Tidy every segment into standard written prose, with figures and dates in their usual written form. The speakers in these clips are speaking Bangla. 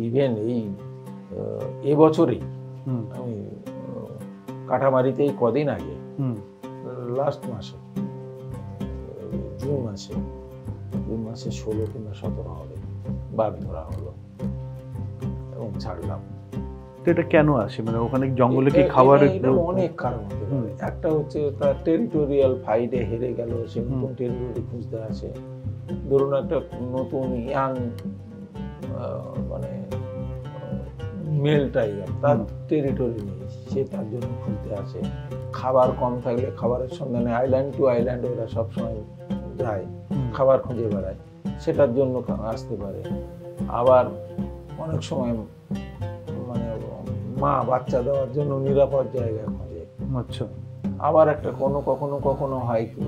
ইভেন এই এবছরেই আমি কাটামারিতেই কদিন আগে লাস্ট মাসে জুন মাসে 16 কিংবা 17 হবে বাঘ ধরা হলো এবং ছাড়লাম। এটা কেন আসে, মানে ওখানে জঙ্গলে কি খাবার? অনেক কারণ হতে পারে। একটা হচ্ছে তার টেরিটোরিয়াল ফাইটে হেরে গেল, সে নতুন টেরিটরি খুঁজতে আসে। ধরুন একটা নতুন ইয়াং মানে মেল টাইগার, তার টেরিটরি নেই, সে তার জন্য খুঁজতে আসে। খাবার কম থাকলে খাবারের সন্ধানে আইল্যান্ড টু আইল্যান্ড ওরা সবসময় যায়, খাবার খুঁজে বেড়ায়, সেটার জন্য আসতে পারে। আবার অনেক সময় মানে মা বাচ্চা দেওয়ার জন্য নিরাপদ জায়গা খোঁজে। আচ্ছা। আবার একটা কখনো হয় কি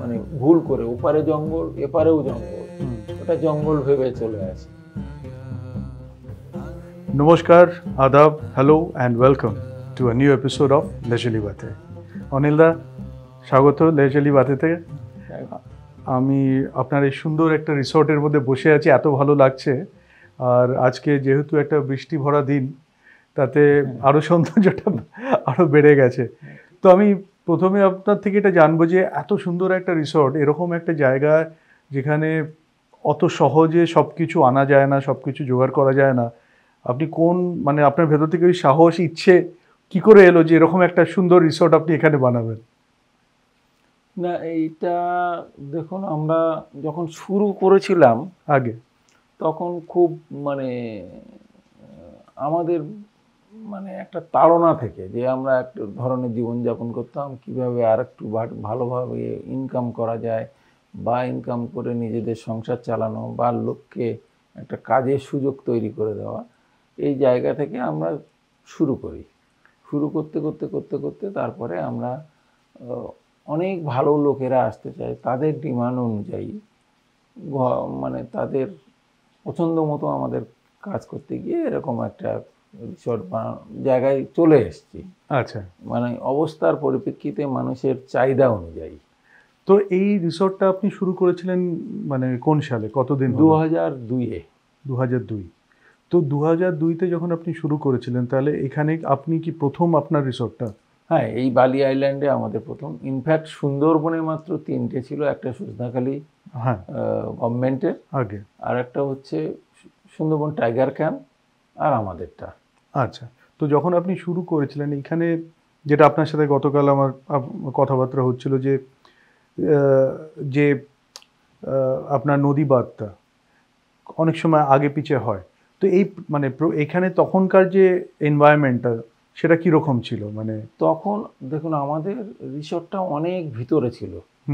মানে ভুল করে ওপারে জঙ্গল এপারেও জঙ্গল, ওটা জঙ্গল ভেবে চলে আসে। নমস্কার, আদাব, hello and welcome to a new episode of legally বাতে। অনিল দা, স্বাগত লেজালি বাতেতে। আমি আপনার এই সুন্দর একটা রিসর্টের মধ্যে বসে আছি, এত ভালো লাগছে। আর আজকে যেহেতু একটা বৃষ্টি ভরা দিন, তাতে আরও সৌন্দর্যটা আরও বেড়ে গেছে। তো আমি প্রথমে আপনার থেকে এটা জানবো যে এত সুন্দর একটা রিসর্ট, এরকম একটা জায়গা যেখানে অত সহজে সব কিছু আনা যায় না, সব কিছু জোগাড় করা যায় না, আপনি কোন মানে আপনার ভেতর থেকে ওই সাহস ইচ্ছে কি করে এলো যে এরকম একটা সুন্দর রিসর্ট আপনি এখানে বানাবেন? না, এইটা দেখুন, আমরা যখন শুরু করেছিলাম আগে, তখন খুব মানে আমাদের মানে একটা তাড়না থেকে যে আমরা একটা ধরনের জীবনযাপন করতাম, কিভাবে আর একটু ভালোভাবে ইনকাম করা যায়, বা ইনকাম করে নিজেদের সংসার চালানো, বা লোককে একটা কাজের সুযোগ তৈরি করে দেওয়া। এই জায়গা থেকে আমরা শুরু করতে করতে তারপরে আমরা অনেক ভালো লোকেরা আসতে চায়, তাদের ডিমান্ড অনুযায়ী মানে তাদের পছন্দ মতো আমাদের কাজ করতে গিয়ে এরকম একটা রিসর্ট জায়গায় চলে এসেছি। আচ্ছা, মানে অবস্থার পরিপ্রেক্ষিতে মানুষের চাহিদা অনুযায়ী। তো এই রিসর্টটা আপনি শুরু করেছিলেন মানে কোন সালে, কতদিন? 2002-এ। 2002। তো 2002-তে যখন আপনি শুরু করেছিলেন, তাহলে এখানে আপনি কি প্রথম আপনার রিসর্টটা? হ্যাঁ, এই বালি আইল্যান্ডে আমাদের প্রথম। ইনফ্যাক্ট সুন্দরবনে মাত্র 3টে ছিল, একটা সজনাখালি গভর্নমেন্টের আগে, আর একটা হচ্ছে সুন্দরবন টাইগার ক্যাম্প, আর আমাদেরটা। আচ্ছা, তো যখন আপনি শুরু করেছিলেন এখানে, যেটা আপনার সাথে গতকাল আমার কথাবার্তা হচ্ছিল যে আপনার নদী বাঁধটা অনেক সময় আগে পিছে হয়, তো এই মানে এখানে তখনকার যে এনভায়রনমেন্টটা সেটা কীরকম ছিল? মানে তখন দেখুন, আমাদের রিসর্টটা অনেক ভিতরে ছিল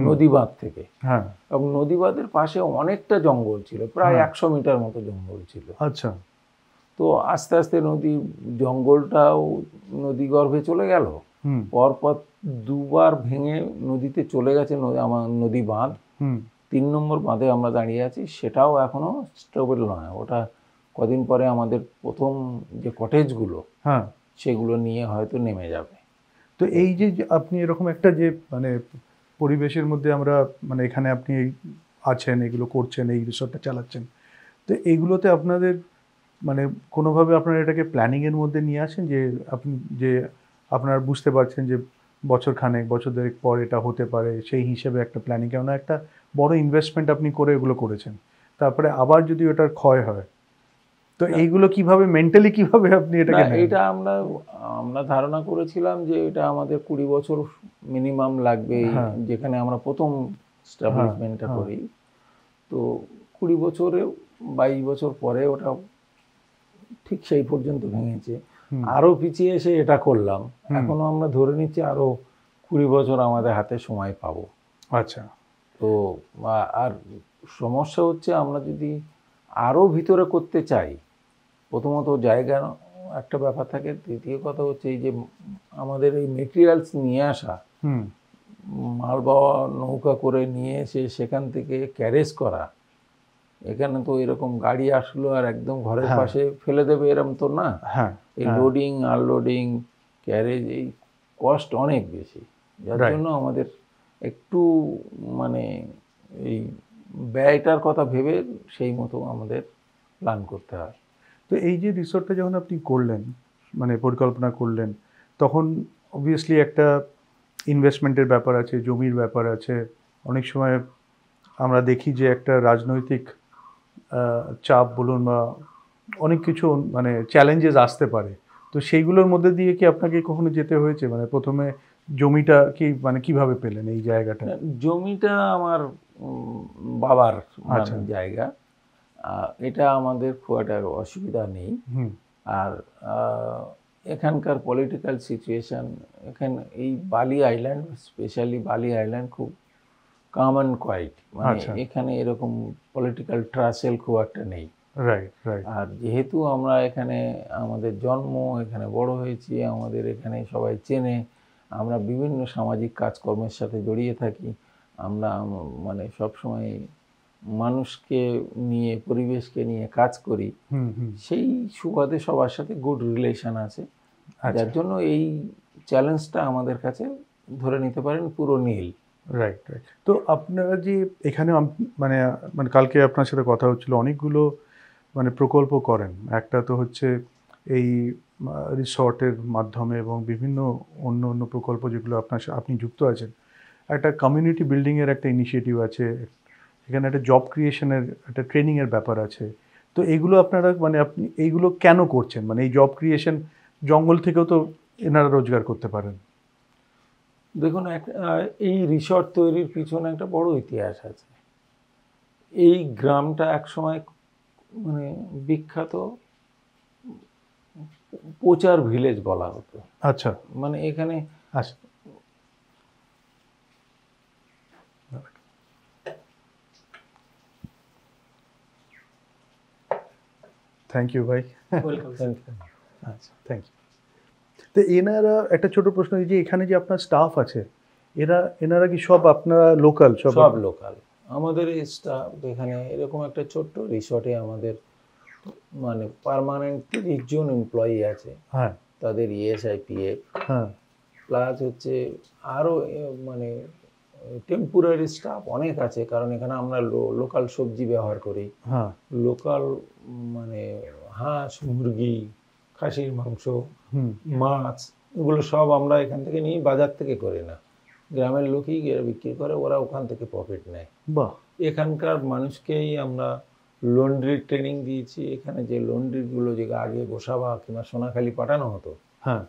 নদী বাঁধ থেকে। হ্যাঁ, এবং নদী বাঁধের পাশে অনেকটা জঙ্গল ছিল, প্রায় 100 মিটার মতো জঙ্গল ছিল। আচ্ছা। তো আস্তে আস্তে জঙ্গলটাও নদী গর্ভে চলে গেল। পরপর দুবার ভেঙে নদীতে চলে গেছে আমার নদী বাঁধ। 3 নম্বর বাঁধে আমরা দাঁড়িয়ে আছি, সেটাও এখনো স্টেবল নয়। ওটা কদিন পরে আমাদের প্রথম যে কটেজগুলো, হ্যাঁ, সেগুলো নিয়ে হয়তো নেমে যাবে। তো এই যে আপনি এরকম একটা যে মানে পরিবেশের মধ্যে আমরা মানে এখানে আপনি আছেন, এগুলো করছেন, এই রিসর্টটা চালাচ্ছেন, তো এইগুলোতে আপনাদের মানে কোনোভাবে আপনারা এটাকে প্ল্যানিংয়ের মধ্যে নিয়ে আসেন যে আপনি যে আপনারা বুঝতে পারছেন যে বছর দেড়েক পর এটা হতে পারে, সেই হিসেবে একটা প্ল্যানিং, কেননা একটা বড় ইনভেস্টমেন্ট আপনি করে এগুলো করেছেন, তারপরে আবার যদি ওটার ক্ষয় হয়, তো এইগুলো কিভাবে মেন্টালি কিভাবে আপনি এটাকে নেন? এটা আমরা ধারণা করেছিলাম যে এটা আমাদের 20 বছর মিনিমাম লাগবে, যেখানে আমরা প্রথম এস্টাবলিশমেন্টটা করি। তো 20 বছরে 22 বছর পরে ওটা ঠিক সেই পর্যন্ত ভেঙেছে। আরো পিছিয়ে এসে এটা করলাম, এখনো আমরা ধরে নিচ্ছি আরো 20 বছর আমাদের হাতে সময় পাবো। আচ্ছা। তো আর সমস্যা হচ্ছে, আমরা যদি আরো ভিতরে করতে চাই, প্রথমত জায়গা একটা ব্যাপার থাকে, দ্বিতীয় কথা হচ্ছে এই যে আমাদের এই মেটেরিয়ালস নিয়ে আসা, মালবাহী নৌকা করে নিয়ে এসে সেখান থেকে ক্যারেজ করা। এখানে তো এরকম গাড়ি আসলো আর একদম ঘরের পাশে ফেলে দেবে এরকম তো না। এই লোডিং আনলোডিং ক্যারেজ, এই কস্ট অনেক বেশি, যার জন্য আমাদের একটু মানে এই ব্যয়টার কথা ভেবে সেই মতো আমাদের প্ল্যান করতে হয়। তো এই যে রিসর্টটা যখন আপনি করলেন, মানে পরিকল্পনা করলেন, তখন অবভিয়াসলি একটা ইনভেস্টমেন্টের ব্যাপার আছে, জমির ব্যাপার আছে, অনেক সময় আমরা দেখি যে একটা রাজনৈতিক চাপ বলুন বা অনেক কিছু মানে চ্যালেঞ্জেস আসতে পারে। তো সেইগুলোর মধ্যে দিয়ে কি আপনাকে কখনো যেতে হয়েছে? মানে প্রথমে জমিটা কি মানে কিভাবে পেলেন এই জায়গাটা? জমিটা আমার বাবার আচ্ছা। মানে জায়গা। এটা আমাদের খুব একটা অসুবিধা নেই। হুম। আর এখানকার পলিটিক্যাল সিচুয়েশন, এখানে এই বালি আইল্যান্ড, স্পেশালি বালি আইল্যান্ড খুব কাম অ্যান্ড কোয়াইট, মানে আচ্ছা। এখানে এরকম পলিটিক্যাল ট্রাসেল খুব একটা নেই। Right, right. আর যেহেতু আমরা এখানে আমাদের জন্ম, এখানে বড় হয়েছি, আমাদের এখানে সবাই চেনে, আমরা বিভিন্ন সামাজিক কাজকর্মের সাথে জড়িয়ে থাকি, আমরা মানে সবসময় মানুষকে নিয়ে, পরিবেশকে নিয়ে কাজ করি, হুম, হুম। সেই সুবাদে সবার সাথে গুড রিলেশন আছে, আচ্ছা। যার জন্য এই চ্যালেঞ্জটা আমাদের কাছে ধরে নিতে পারেন পুরো নীল। Right, right. তো আপনারা যে এখানে মানে মানে কালকে আপনার সাথে কথা হচ্ছিল, অনেকগুলো মানে প্রকল্প করেন। একটা তো হচ্ছে এই রিসর্টের মাধ্যমে এবং বিভিন্ন অন্য অন্য প্রকল্প যেগুলো আপনি যুক্ত আছেন। একটা কমিউনিটি বিল্ডিংয়ের একটা ইনিশিয়েটিভ আছে, এখানে একটা জব ক্রিয়েশনের একটা ট্রেনিংয়ের ব্যাপার আছে। তো এগুলো আপনারা মানে আপনি এইগুলো কেন করছেন? মানে এই জব ক্রিয়েশন, জঙ্গল থেকেও তো এনারা রোজগার করতে পারেন। দেখুন, এই রিসর্ট তৈরির পিছনে একটা বড় ইতিহাস আছে। এই গ্রামটা একসময় মানে বিখ্যাত পোচার ভিলেজ বলা হতো। আচ্ছা। মানে এখানে আচ্ছা। থ্যাংক ইউ ভাই। আচ্ছা, থ্যাংক ইউ। তো এনারা একটা ছোট প্রশ্ন, এই যে এখানে যে আপনার স্টাফ আছে, এনারা কি সব আপনারা লোকাল? সব লোকাল। আমাদের এই স্টাফ এখানে এরকম একটা ছোট্ট রিসর্টে আমাদের মানে পার্মানেন্ট 30 জন এমপ্লয়ি আছে। হ্যাঁ, তাদের ইএসআই, পিএফ, হ্যাঁ। প্লাস হচ্ছে আরও মানে টেম্পোরারি স্টাফ অনেক আছে, কারণ এখানে আমরা লোকাল সবজি ব্যবহার করি, হ্যাঁ। লোকাল মানে হাঁস, মুরগি, খাসির মাংস, হুম। মাছ, এগুলো সব আমরা এখান থেকে নিয়ে, বাজার থেকে করি না। গ্রামের লোকই গিয়ে বিক্রি করে, ওরা ওখান থেকে প্রফিট নেয়। বাহ। এখানকার মানুষকেই আমরা লন্ড্রির ট্রেনিং দিয়েছি। এখানে যে লন্ড্রিগুলো যে আগে গোসাবা কিংবা সোনাখালি পাঠানো হতো, হ্যাঁ।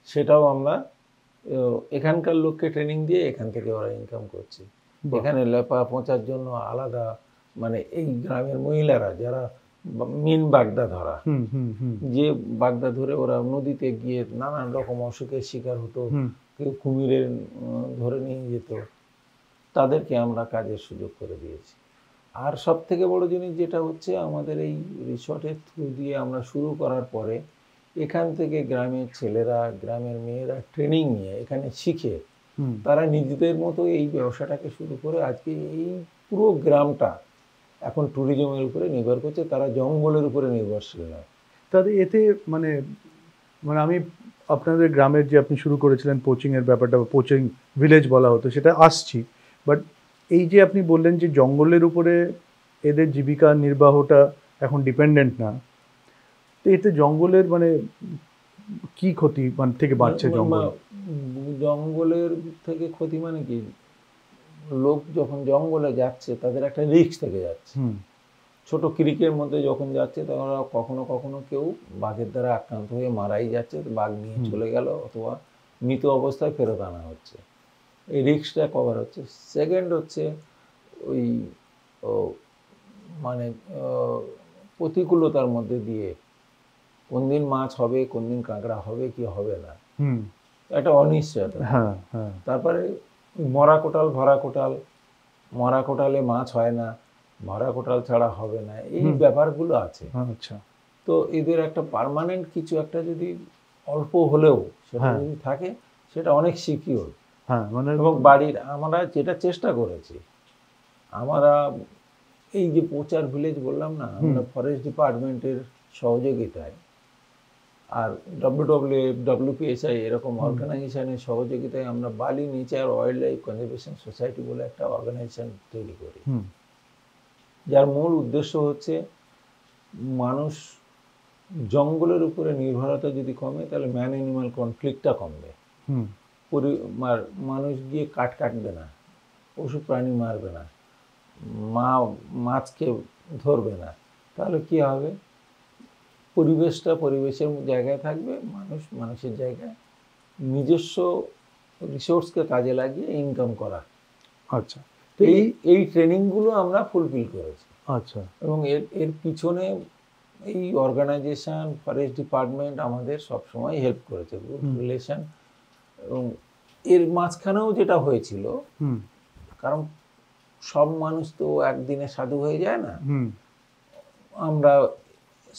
সেটাও আমরা এখানকার লোককে ট্রেনিং দিয়ে এখান থেকে ওরা ইনকাম করছে। বাহ। এখানে লেপা পচার জন্য আলাদা, মানে এই গ্রামের মহিলারা যারা মিন বাগদা ধরা, হুম, হুম, হুম। যে বাগদা ধরে ওরা নদীতে গিয়ে নানান রকম অসুখের শিকার হতো, হুম। কেউ কুমিরের ধরে নিয়ে যেত, তাদেরকে আমরা কাজের সুযোগ করে দিয়েছি। আর সব থেকে বড় জিনিস যেটা হচ্ছে, আমাদের এই রিসর্টের থ্রু দিয়ে আমরা শুরু করার পরে এখান থেকে গ্রামের ছেলেরা, গ্রামের মেয়েরা ট্রেনিং নিয়ে এখানে শিখে হুম। তারা নিজেদের মতো এই ব্যবসাটাকে শুরু করে আজকে এই পুরো গ্রামটা এখন ট্যুরিজমের উপরে নির্ভর করছে, তারা জঙ্গলের উপরে নির্ভরশীল নয়। তাদের এতে মানে মানে আমি আপনাদের গ্রামের যে আপনি শুরু করেছিলেন কোচিংয়ের ব্যাপারটা, বা কোচিং ভিলেজ বলা হতো, সেটা আসছি। বাট এই যে আপনি বললেন যে জঙ্গলের উপরে এদের জীবিকা নির্বাহটা এখন ডিপেন্ডেন্ট না, তো এতে জঙ্গলের মানে কি ক্ষতি মানে থেকে বাঁচছে জঙ্গল? জঙ্গলের থেকে ক্ষতি মানে কি, লোক যখন জঙ্গলে যাচ্ছে তাদের একটা রিস্ক থেকে যাচ্ছে। হুম। ছোট ক্রিকের মধ্যে যখন যাচ্ছে তখন কখনো কখনো কেউ বাঘের দ্বারা আক্রান্ত হয়ে মারাই যাচ্ছে, বাঘ নিয়ে চলে গেল, অথবা মৃত অবস্থায় ফেরত আনা হচ্ছে, এই রিস্কটা কভার হচ্ছে। সেকেন্ড হচ্ছে ওই মানে প্রতিকূলতার মধ্যে দিয়ে কোন দিন মাছ হবে, কোন দিন কাঁকড়া হবে কি হবে না, হুম। একটা অনিশ্চয়তা। হ্যাঁ, হ্যাঁ। তারপরে মরা কোটাল, ভরা কোটাল, মরা কোটালে মাছ হয় না, ভরা কোটাল ছাড়া হবে না, এই ব্যাপারগুলো আছে। আচ্ছা। তো এদের একটা পার্মানেন্ট কিছু একটা যদি অল্প হলেও সেটা যদি থাকে, সেটা অনেক সিকিউর। হ্যাঁ, মানে এবং বাড়ির আমরা যেটা চেষ্টা করেছি, আমরা এই যে পোচার ভিলেজ বললাম না, আমরা ফরেস্ট ডিপার্টমেন্টের সহযোগিতায় আর WWF, WPSI এরকম অর্গানাইজেশনের সহযোগিতায় আমরা বালি nature wild life conservation society বলে একটা অর্গানাইজেশন তৈরি করি, যার মূল উদ্দেশ্য হচ্ছে মানুষ জঙ্গলের উপরে নির্ভরতা যদি কমে তাহলে ম্যান অ্যানিমাল কনফ্লিক্টটা কমবে। হুম মানুষ গিয়ে কাটবে না, পশু প্রাণী মারবে না, মাছকে ধরবে না, তাহলে কি হবে? পরিবেশটা পরিবেশের জায়গায় থাকবে, মানুষ মানুষের জায়গায়, নিজস্ব রিসোর্সকে কাজে লাগিয়ে ইনকাম করা। আচ্ছা, এই ট্রেনিংগুলো আমরা ফুলফিল করেছি। আচ্ছা, এবং এর পিছনে এই অর্গানাইজেশন, ফরেস্ট ডিপার্টমেন্ট আমাদের সবসময় হেল্প করেছে, গুড রিলেশন। এবং এর মাঝখানেও যেটা হয়েছিল, কারণ সব মানুষ তো একদিনে সাধু হয়ে যায় না, আমরা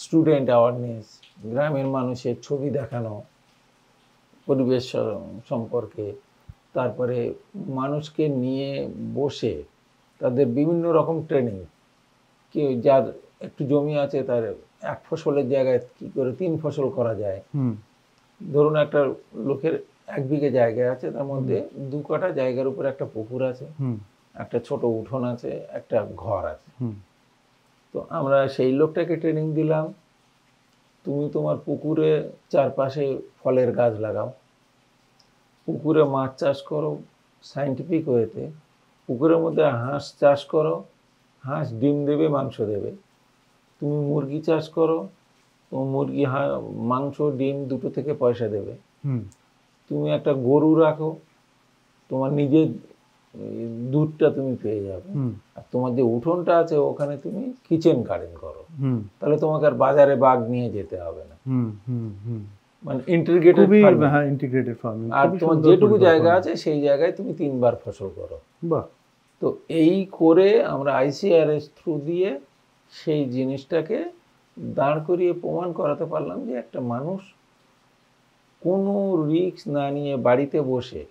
স্টুডেন্ট অ্যাওয়ারনেস, গ্রামের মানুষের ছবি দেখানো পরিবেশ সম্পর্কে, তারপরে মানুষকে নিয়ে বসে তাদের বিভিন্ন রকম ট্রেনিং, কেউ যার একটু জমি আছে তার এক ফসলের জায়গায় কি করে 3 ফসল করা যায়। ধরুন একটা লোকের 1 বিঘে জায়গা আছে, তার মধ্যে 2 কাঠা জায়গার উপর একটা পুকুর আছে, একটা ছোট উঠোন আছে, একটা ঘর আছে। তো আমরা সেই লোকটাকে ট্রেনিং দিলাম, তুমি তোমার পুকুরে চারপাশে ফলের গাছ লাগাও, পুকুরে মাছ চাষ করো সায়েন্টিফিক ওয়েতে, পুকুরের মধ্যে হাঁস চাষ করো, হাঁস ডিম দেবে, মাংস দেবে। তুমি মুরগি চাষ করো, তো মুরগি মাংস ডিম দুটো থেকে পয়সা দেবে। তুমি একটা গরু রাখো, তোমার নিজের দুধটা তুমি পেয়ে যাবে। আর তোমার যে উঠোনটা আছে ওখানে তুমি কিচেন গার্ডেন করো, তাহলে তোমাকে আর বাজারে বাগ নিয়ে যেতে হবে না। মানে ইন্টিগ্রেটেড ফার্মিং। আর তোমার যেটুকু জায়গা আছে সেই জায়গায় তুমি 3 বার ফসল করো। তো এই করে আমরা ICRS থ্রু দিয়ে সেই জিনিসটাকে দাঁড় করিয়ে প্রমাণ করাতে পারলাম যে একটা মানুষ কোনো রিস্ক না নিয়ে বাড়িতে বসে,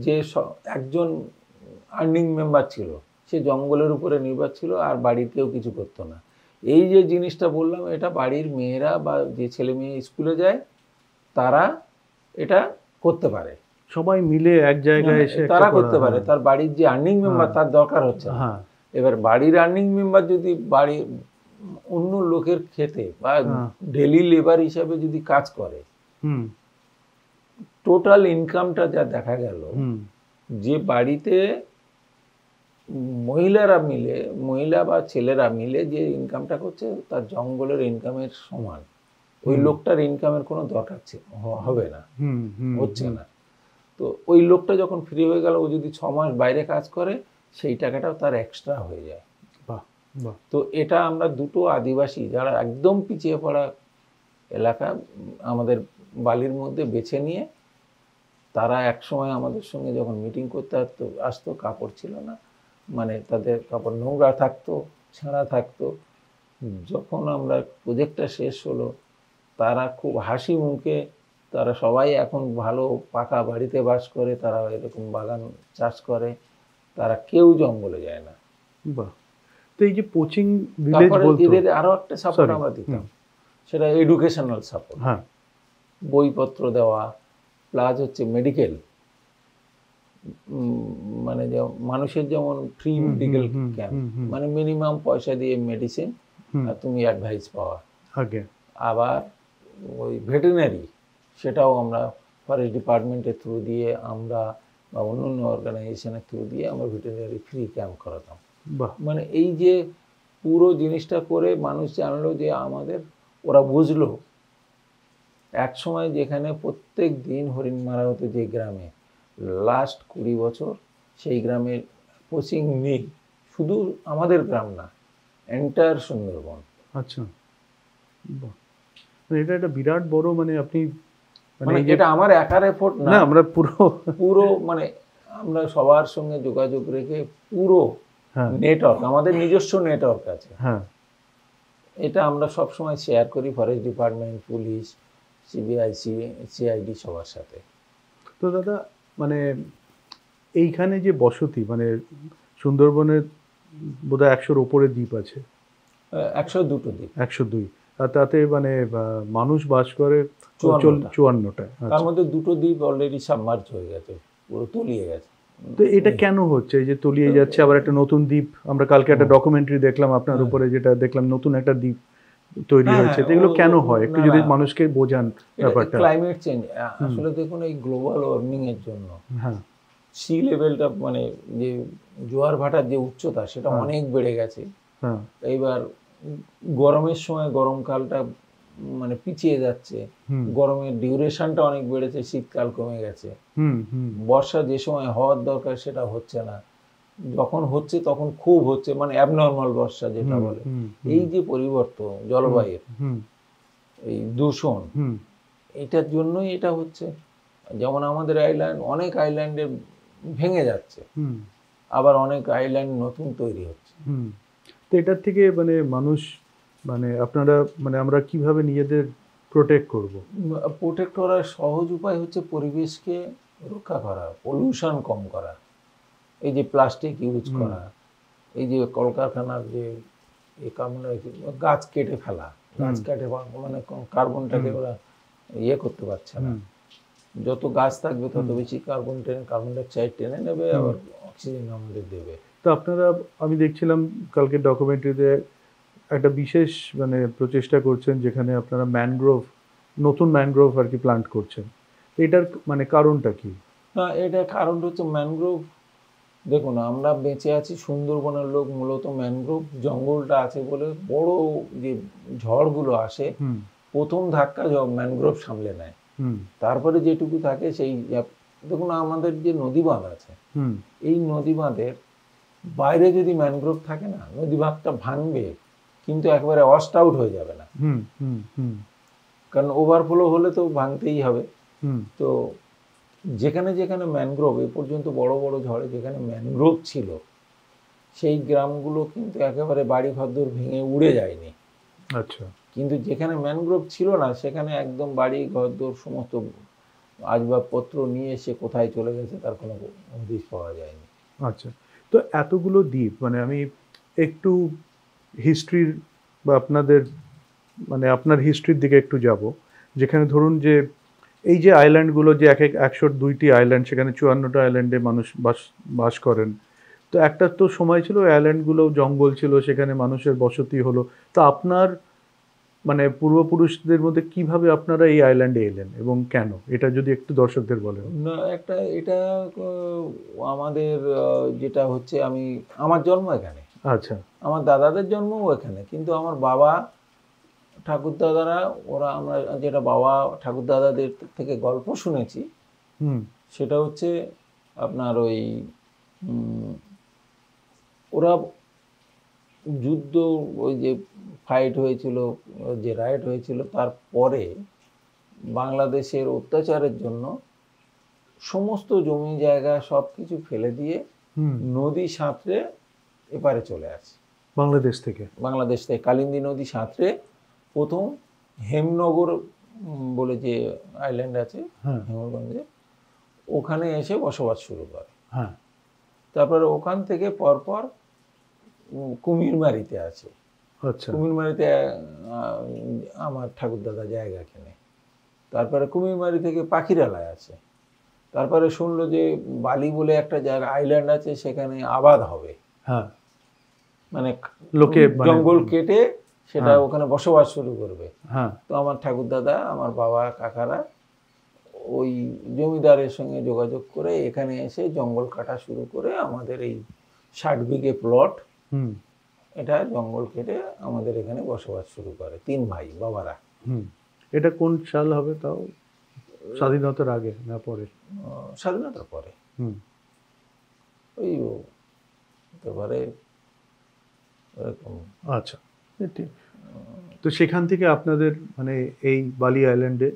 যে একজন আর্নিং মেম্বার ছিল, সে জঙ্গলের উপরে নির্ভর ছিল আর বাড়ির কেউ কিছু করতো না। এই যে জিনিসটা বললাম, এটা বাড়ির মেয়েরা বা যে ছেলে মেয়ে স্কুলে যায় তারা এটা করতে পারে, সবাই মিলে এক জায়গায় এসে তারা করতে পারে। তার বাড়ির যে আর্নিং মেম্বার তার দরকার হচ্ছে না। এবার বাড়ির আর্নিং মেম্বার যদি বাড়ির অন্য লোকের খেতে বা ডেলি লেবার হিসাবে যদি কাজ করে, টোটাল ইনকামটা যা দেখা গেল, যে বাড়িতে মহিলা বা ছেলেরা মিলে যে ইনকামটা করছে তার জঙ্গলের ইনকামের সমান। ওই লোকটার ইনকামের কোনো দরকার হবে না, হচ্ছে না। তো ওই লোকটা যখন ফ্রি হয়ে গেল, ও যদি 6 মাস বাইরে কাজ করে, সেই টাকাটাও তার এক্সট্রা হয়ে যায়। তো এটা আমরা দুটো আদিবাসী যারা একদম পিছিয়ে পড়া এলাকা আমাদের বালির মধ্যে বেছে নিয়ে, তারা একসময় আমাদের সঙ্গে যখন মিটিং করতে আসতো, কাপড় ছিল না, মানে তাদের কাপড় নোংরা থাকতো, ছেঁড়া থাকতো। যখন আমরা প্রজেক্টটা শেষ হলো, তারা খুব হাসি মুখে, তারা সবাই এখন ভালো পাকা বাড়িতে বাস করে, তারা এরকম বাগান চাষ করে, তারা কেউ জঙ্গলে যায় না। তো এই যে কোচিং ভিলেজ বলতে এদের আরো একটা সাপোর্ট আমরা দিতাম, সেটা এডুকেশনাল সাপোর্ট, বইপত্র দেওয়া, প্লাস হচ্ছে মেডিকেল, মানে মানুষের যেমন ফ্রি মেডিকেল ক্যাম্প, মানে মিনিমাম পয়সা দিয়ে মেডিসিন আর তুমি অ্যাডভাইস পাওয়া। আবার ওই ভেটেরিনারি, সেটাও আমরা ফরেস্ট ডিপার্টমেন্টের থ্রু দিয়ে আমরা বা অন্য অর্গানাইজেশনের থ্রু দিয়ে আমরা ভেটেরিনারি ফ্রি ক্যাম্প করাতাম। মানে এই যে পুরো জিনিসটা করে মানুষ জানলো যে আমাদের, ওরা বুঝলো এক সময় যেখানে প্রত্যেক দিন হরিণ মারা হতো যে গ্রামে, লাস্ট 20 বছর সেই গ্রামের পোচিং নেই। শুধু আমাদের গ্রাম না, এন্টায়ার সুন্দরবন। আচ্ছা, এটা একটা বিরাট বড়, মানে আপনি মানে এটা আমার একার এফোর্ট না, আমরা পুরো মানে আমরা সবার সঙ্গে যোগাযোগ রেখে পুরো নেটওয়ার্ক, আমাদের নিজস্ব নেটওয়ার্ক আছে। এটা আমরা সব সময় শেয়ার করি forest department, police, CBI, CID সবার সাথে। তো দাদা, মানে এইখানে যে বসতি, মানে সুন্দরবনের বোধহয় 100-র উপরে দ্বীপ আছে। 102টো দ্বীপ। 102, আর তাতে মানে মানুষ বাস করে 54টা। তার মধ্যে 2টো দ্বীপ অলরেডি সাবমার্জ হয়ে গেছে, পুরো তলিয়ে গেছে। তো এটা কেন হচ্ছে, এই যে তলিয়ে যাচ্ছে, আবার একটা নতুন দ্বীপ, আমরা কালকে একটা ডকুমেন্টারি দেখলাম আপনার উপরে, যেটা দেখলাম নতুন একটা দ্বীপ তৈরি হ্যাঁ, হয়েছে, তো এগুলো কেন হয় একটু না, যদি না। মানুষকে বোঝান ব্যাপারটা। ক্লাইমেট চেঞ্জ আসলে দেখুন, এই গ্লোবাল ওয়ার্মিং এর জন্য হ্যাঁ, সি লেভেলটা মানে যে জোয়ার ভাটার যে উচ্চতা সেটা হ্যাঁ। অনেক বেড়ে গেছে। হ্যাঁ, এইবার গরমের সময় গরমকালটা মানে পিছিয়ে যাচ্ছে, হুম, গরমের ডিউরেশনটা অনেক বেড়েছে, শীতকাল কমে গেছে, হুম, হুম, বর্ষা যে সময় হওয়ার দরকার সেটা হচ্ছে না, যখন হচ্ছে তখন খুব হচ্ছে, মানে অ্যাবনর্মাল বর্ষা যেটা হুম, বলে। হুম, এই যে পরিবর্তন জলবায়ুর, হুম, এই দূষণ, হুম, এটার জন্যই এটা হচ্ছে। যেমন আমাদের আইল্যান্ড, অনেক আইল্যান্ডে ভেঙে যাচ্ছে, হুম, আবার অনেক আইল্যান্ড নতুন তৈরি হচ্ছে। হুম। তো এটার থেকে মানে মানুষ, মানে আপনারা, মানে আমরা কিভাবে নিজেদের প্রোটেক্ট করব? প্রোটেক্ট করার সহজ উপায় হচ্ছে পরিবেশকে রক্ষা করা, পলিউশন কম করা, এই যে প্লাস্টিক ইউজ হুম, করা, এই যে কলকারখানার যে গাছ কেটে ফেলা, গাছ হুম, কেটে মানে কার্বনটাকে হুম, ওরা ইয়ে করতে পারছে না। হুম, যত গাছ থাকবে তত হুম, বেশি কার্বন ডাইঅক্সাইড টেনে নেবে, হুম। আবার অক্সিজেন আমাদের দেবে। তো আপনারা, আমি দেখছিলাম কালকে ডকুমেন্টারিতে একটা বিশেষ মানে প্রচেষ্টা করছেন যেখানে আপনারা ম্যানগ্রোভ, নতুন ম্যানগ্রোভ আর কি প্লান্ট করছেন। তো এটার মানে কারণটা কি? না, এটা কারণ হচ্ছে ম্যানগ্রোভ। দেখুন, আমরা বেঁচে আছি, সুন্দরবনের লোক মূলত ম্যানগ্রোভ জঙ্গলটা আছে বলে বড় যে ঝড়গুলো আসে, হুম, প্রথম ধাক্কা ম্যানগ্রোভ সামলে নেয়। হুম, তারপরে যেটুকু থাকে সেই দেখুন, আমাদের যে নদী বাঁধ আছে, হুম, এই নদী বাঁধের বাইরে যদি ম্যানগ্রোভ থাকে না, নদী বাঁধটা ভাঙবে কিন্তু একবারে ওয়াশড আউট হয়ে যাবে না, হুম, হুম, হুম, কারণ ওভারফ্লো হলে তো ভাঙতেই হবে। হুম, তো যেখানে যেখানে ম্যানগ্রোভ, এ পর্যন্ত বড় বড় ঝড়ে যেখানে ম্যানগ্রোভ ছিল, সেই গ্রামগুলো কিন্তু একেবারে বাড়ি ঘরদোর ভেঙে উড়ে যায়নি। আচ্ছা, কিন্তু যেখানে ম্যানগ্রোভ ছিল না সেখানে একদম বাড়ি ঘরদোর সমস্ত আসবাবপত্র নিয়ে এসে কোথায় চলে গেছে তার কোনো হদিশ পাওয়া যায়নি। আচ্ছা। তো এতগুলো দ্বীপ, মানে আমি একটু হিস্ট্রির বা আপনাদের, মানে আপনার হিস্ট্রির দিকে একটু যাব, যেখানে ধরুন যে এই যে আইল্যান্ডগুলো, যে এক এক 102টি আইল্যান্ড, সেখানে 54টা আইল্যান্ডে মানুষ বাস বাস করেন। তো একটা তো সময় ছিল ওই আইল্যান্ডগুলো জঙ্গল ছিল, সেখানে মানুষের বসতি হলো। তো আপনার মানে পূর্বপুরুষদের মধ্যে কিভাবে আপনারা এই আইল্যান্ডে এলেন এবং কেন? এটা যদি একটু দর্শকদের বলেন। না, একটা এটা আমাদের যেটা হচ্ছে, আমার জন্ম এখানে, আচ্ছা। আমার দাদাদের জন্মও এখানে, কিন্তু আমার বাবা ঠাকুরদাদারা, ওরা, আমরা যেটা বাবা ঠাকুরদাদাদের থেকে গল্প শুনেছি, হুম, সেটা হচ্ছে আপনার ওই উম, ওরা যুদ্ধ, ওই যে ফাইট হয়েছিল, যে রাইট হয়েছিল, তারপরে বাংলাদেশের অত্যাচারের জন্য সমস্ত জমি জায়গা সব কিছু ফেলে দিয়ে হুম। নদী সাঁতরে এপারে চলে আসে। বাংলাদেশ থেকে? বাংলাদেশ থেকে কালিন্দী নদী সাঁতরে প্রথম হেমনগর বলে যে আইল্যান্ড আছে, হ্যাঁ, হেমগঞ্জে, ওখানে এসে বসবাস শুরু করে। হ্যাঁ, তারপরে ওখান থেকে পরপর কুমিরমারিতে আছে, আচ্ছা, কুমিরমারিতে আমার ঠাকুরদাদা জায়গা কেনে। তারপরে কুমিরমারি থেকে পাখিরালয় আছে। তারপরে শুনলো যে বালি বলে একটা জায়গা আইল্যান্ড আছে, সেখানে আবাদ হবে, হ্যাঁ। মানে লোকে মানে, জঙ্গল কেটে সেটা হ্যাঁ, ওখানে বসবাস শুরু করবে। হ্যাঁ, তো আমার ঠাকুরদাদা, আমার বাবা, কাকারা ওই জমিদারের সঙ্গে যোগাযোগ করে এখানে এসে জঙ্গল কাটা শুরু করে আমাদের এই 60 বিঘে প্লট, হুম, এটা জঙ্গল কেটে আমাদের এখানে বসবাস শুরু করে 3 ভাই বাবারা। হুম। এটা কোন সাল হবে তাও? স্বাধীনতার আগে না পরে? স্বাধীনতার পরে। হুম, ওই তারপরে এরকম। আচ্ছা। ঠিক। তো সেখান থেকে আপনাদের মানে এই বালি আইল্যান্ডে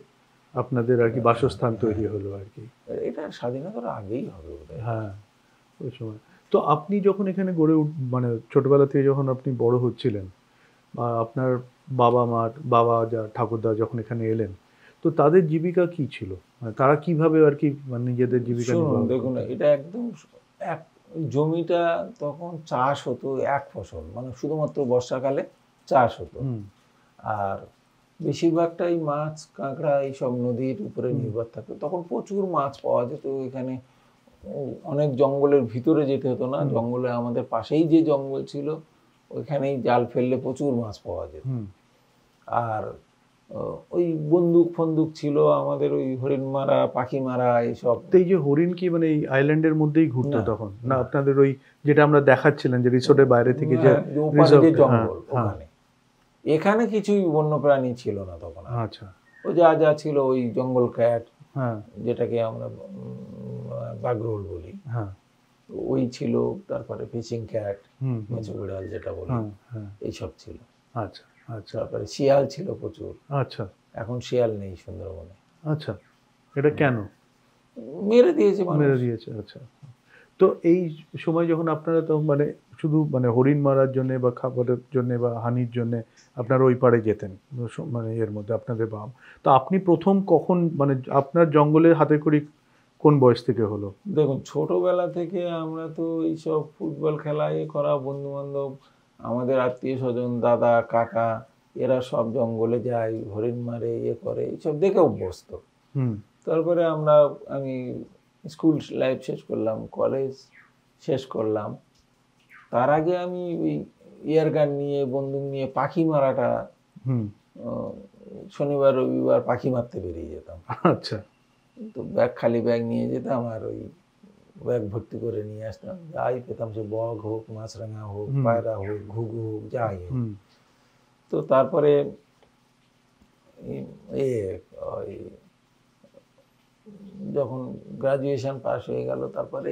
আপনাদের আর কি বাসস্থান তৈরি হলো আর কি। এটা স্বাধীনতার আগেই হবে বোধহয়। হ্যাঁ, ওই সময়। তো আপনি যখন এখানে মানে ছোটবেলা থেকে যখন আপনি বড় হচ্ছিলেন, বা আপনার বাবা যা ঠাকুরদা যখন এখানে এলেন, তো তাদের জীবিকা কি ছিল? মানে তারা কিভাবে আর কি মানে নিজেদের জীবিকা শুনুন, নির্বাহ দেখুন, করতেন? এটা একদম এক জমিটা তখন চাষ হতো এক ফসল, মানে শুধুমাত্র বর্ষাকালে চাষ হতো। হুম, আর বেশিরভাগটাই মাছ, কাঁকড়া, এইসব নদীর উপরে নির্ভর থাকতো। তখন প্রচুর মাছ পাওয়া যেত এখানে। অনেক জঙ্গলের ভিতরে যেতে হতো না, জঙ্গলে আমাদের পাশেই যে জঙ্গল ছিল ওইখানেই জাল ফেললে প্রচুর মাছ পাওয়া যেত। হুম, আর ওই বন্দুক ফন্দুক ছিল আমাদের, ওই হরিণ মারা, পাখি মারা, এইসব। তো এই যে হরিণ কি মানে এই আইল্যান্ডের মধ্যেই ঘুরতো না, তখন, না আপনাদের ওই যেটা আমরা দেখাচ্ছিলেন যে রিসোর্টের বাইরে থেকে যে হ্যাঁ, ওপারে যে জঙ্গল, হ্যাঁ, ওখানে। এখানে কিছুই বন্য প্রাণী ছিল না তখন আর। আচ্ছা, ও যা যা ছিল ওই জঙ্গল ক্যাট, হ্যাঁ, যেটাকে আমরা বাগরোল বলি, হ্যাঁ, ওই ছিল। তারপরে ফিশিং ক্যাট, হুম, মেচু বিড়াল যেটা বলি, হ্যাঁ, হ্যাঁ, এইসব ছিল। আচ্ছা, আচ্ছা, তারপরে শিয়াল ছিল প্রচুর। আচ্ছা, এখন শিয়াল নেই সুন্দরবনে, আচ্ছা, এটা কেন মেরে দিয়েছে মানুষ। মেরে দিয়েছে? আচ্ছা। তো এই সময় যখন আপনারা তো মানে শুধু মানে হরিণ মারার জন্য বা খাবারের জন্য বা হানির জন্য আপনারা ওই পাড়ে যেতেন, মানে এর মধ্যে আপনাদের বাম, তো আপনি প্রথম কখন মানে আপনার জঙ্গলে হাতে করি কোন বয়স থেকে হলো? দেখুন, ছোটবেলা থেকে আমরা তো এইসব ফুটবল খেলা এ করা, বন্ধু বান্ধব, আমাদের আত্মীয় স্বজন, দাদা কাকা, এরা সব জঙ্গলে যায়, হরিণ মারে, ইয়ে করে, এইসব দেখে অভ্যস্ত। হুম, তারপরে আমি স্কুল লাইফ শেষ করলাম, কলেজ শেষ করলাম। তার আগে আমি ওই ইয়ার গান নিয়ে, বন্দুক নিয়ে পাখি মারাটা, হুম, আহ, শনিবার রবিবার পাখি মারতে বেরিয়ে যেতাম। আচ্ছা, তো খালি ব্যাগ নিয়ে যেতাম, আর ওই ব্যাগ ভর্তি করে নিয়ে আসতাম, যাই পেতাম, সে বগ হোক, মাছরাঙা হোক, পায়রা হোক, ঘুঘু হোক, যাই হোক। হুম, তো তারপরে এ ওই যখন গ্রাজুয়েশন পাস হয়ে গেল, তারপরে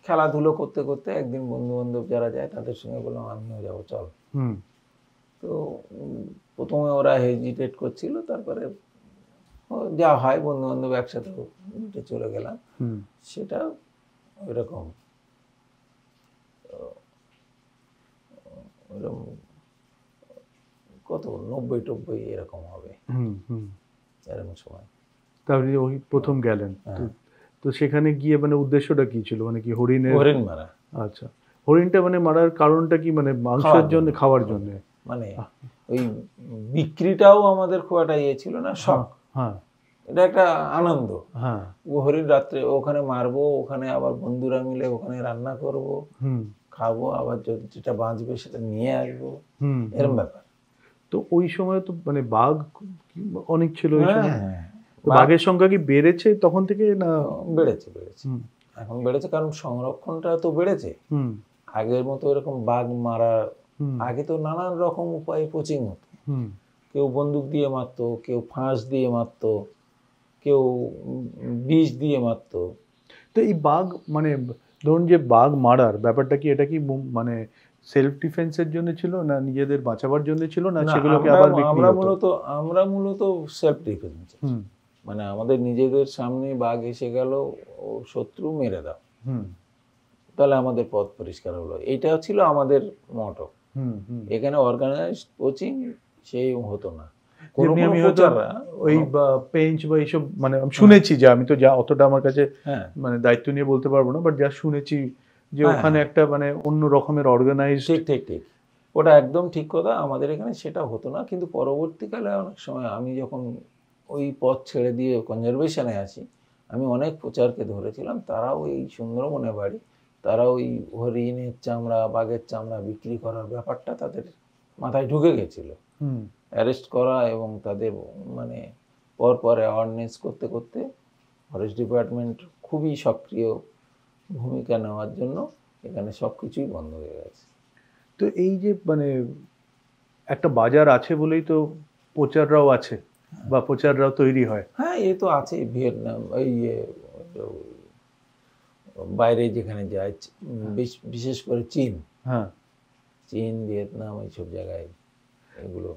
খেলাধুলো করতে করতে একদিন বন্ধু বান্ধব যারা যায় তাদের সঙ্গে বললাম আমিও যাবো, চল। হুম, তো প্রথমে ওরা হেজিটেট করছিল, তারপরে যা হয় বন্ধু বান্ধব একসাথে উঠে চলে গেলাম। হুম, সেটা ওইরকম ওইরকম কত 90-90 এরকম হবে, হুম, হুম। এরকম সময়। তারপরে ওই প্রথম গেলেন তো, হ্যাঁ। তো সেখানে গিয়ে মানে উদ্দেশ্যটা কি ছিল, মানে কি হরিণের? হরিণ মারা, আচ্ছা, হরিণটা মানে মারার কারণটা কি, মানে মাংসের খাওয়ার জন্য, জন্য। খাওয়ার জন্য? মানে ওই বিক্রিটাও আমাদের খুব একটা ইয়ে ছিল না, শখ। হ্যাঁ, এটা একটা আনন্দ। হ্যাঁ, ও হরিণ রাত্রে ওখানে মারবো, ওখানে আবার বন্ধুরা মিলে ওখানে রান্না করব, হুম, খাবো, আবার যেটা বাঁচবে সেটা নিয়ে আসবো, হুম, এরকম ব্যাপার। তো ওই সময় তো মানে বাঘ অনেক ছিল ওই সময়। হ্যাঁ, তো বাঘের সংখ্যা কি বেড়েছে তখন থেকে না? বেড়েছে। হুম, এখন বেড়েছে, কারণ সংরক্ষণটা তো বেড়েছে। হুম, আগের মতো এরকম বাঘ মারা, হুম, আগে তো নানান রকম উপায়ে কোচিং হতো। হুম, কেউ বন্দুক দিয়ে মারতো, কেউ ফাঁস দিয়ে মারতো, কেউ বিষ দিয়ে মারতো। তো এই বাঘ মানে ধরুন যে বাঘ মারার ব্যাপারটা কি, এটা কি মানে সেলফ ডিফেন্সের জন্য ছিল, না নিজেদের বাঁচাবার জন্য ছিল, না না, সেগুলোকে আবার বিক্রি আমরা হতো? আমরা মূলত সেলফ ডিফেন্স। হুম, মানে আমাদের নিজেদের সামনে বাঘ এসে গেল, ও শত্রু মেরে দাও, হুম, তাহলে আমাদের পথ পরিষ্কার হলো, এইটা ছিল আমাদের মটো। হুম, হুম। এখানে অর্গানাইজড কোচিং সেই হতো না। কোনো যেমনি কোনো আমি হয়তো কোচাররা, ওই বা পেঞ্চ বা এইসব মানে আমি শুনেছি, যে আমি তো যা অতটা আমার কাছে হ্যাঁ মানে দায়িত্ব নিয়ে বলতে পারবো না, বাট যা শুনেছি যে হ্যাঁ, ওখানে একটা মানে অন্য রকমের অর্গানাইজড। ঠিক, ওটা একদম ঠিক কথা। আমাদের এখানে সেটা হতো না, কিন্তু পরবর্তীকালে অনেক সময় আমি যখন ওই পথ ছেড়ে দিয়ে কনজারভেশনে আসি, আমি অনেক প্রচারকে ধরেছিলাম, তারাও এই সুন্দরবনে বাড়ি, তারা ওই হরিণের চামড়া, বাঘের চামড়া বিক্রি করার ব্যাপারটা তাদের মাথায় ঢুকে গেছিল। হুম, অ্যারেস্ট করা এবং তাদের মানে পরপর অ্যাওয়ারনেস করতে করতে ফরেস্ট ডিপার্টমেন্ট খুবই সক্রিয় ভূমিকা নেওয়ার জন্য এখানে সব কিছুই বন্ধ হয়ে গেছে। তো এই যে মানে একটা বাজার আছে বলেই তো প্রচাররাও আছে বা প্রচাররাও তৈরি হয়। হ্যাঁ, এ তো আছে। ভিয়েতনাম, এই বাইরে যেখানে যায়, বিশেষ করে চীন, হ্যাঁ, ভিয়েতনাম, এইসব জায়গায় এগুলো।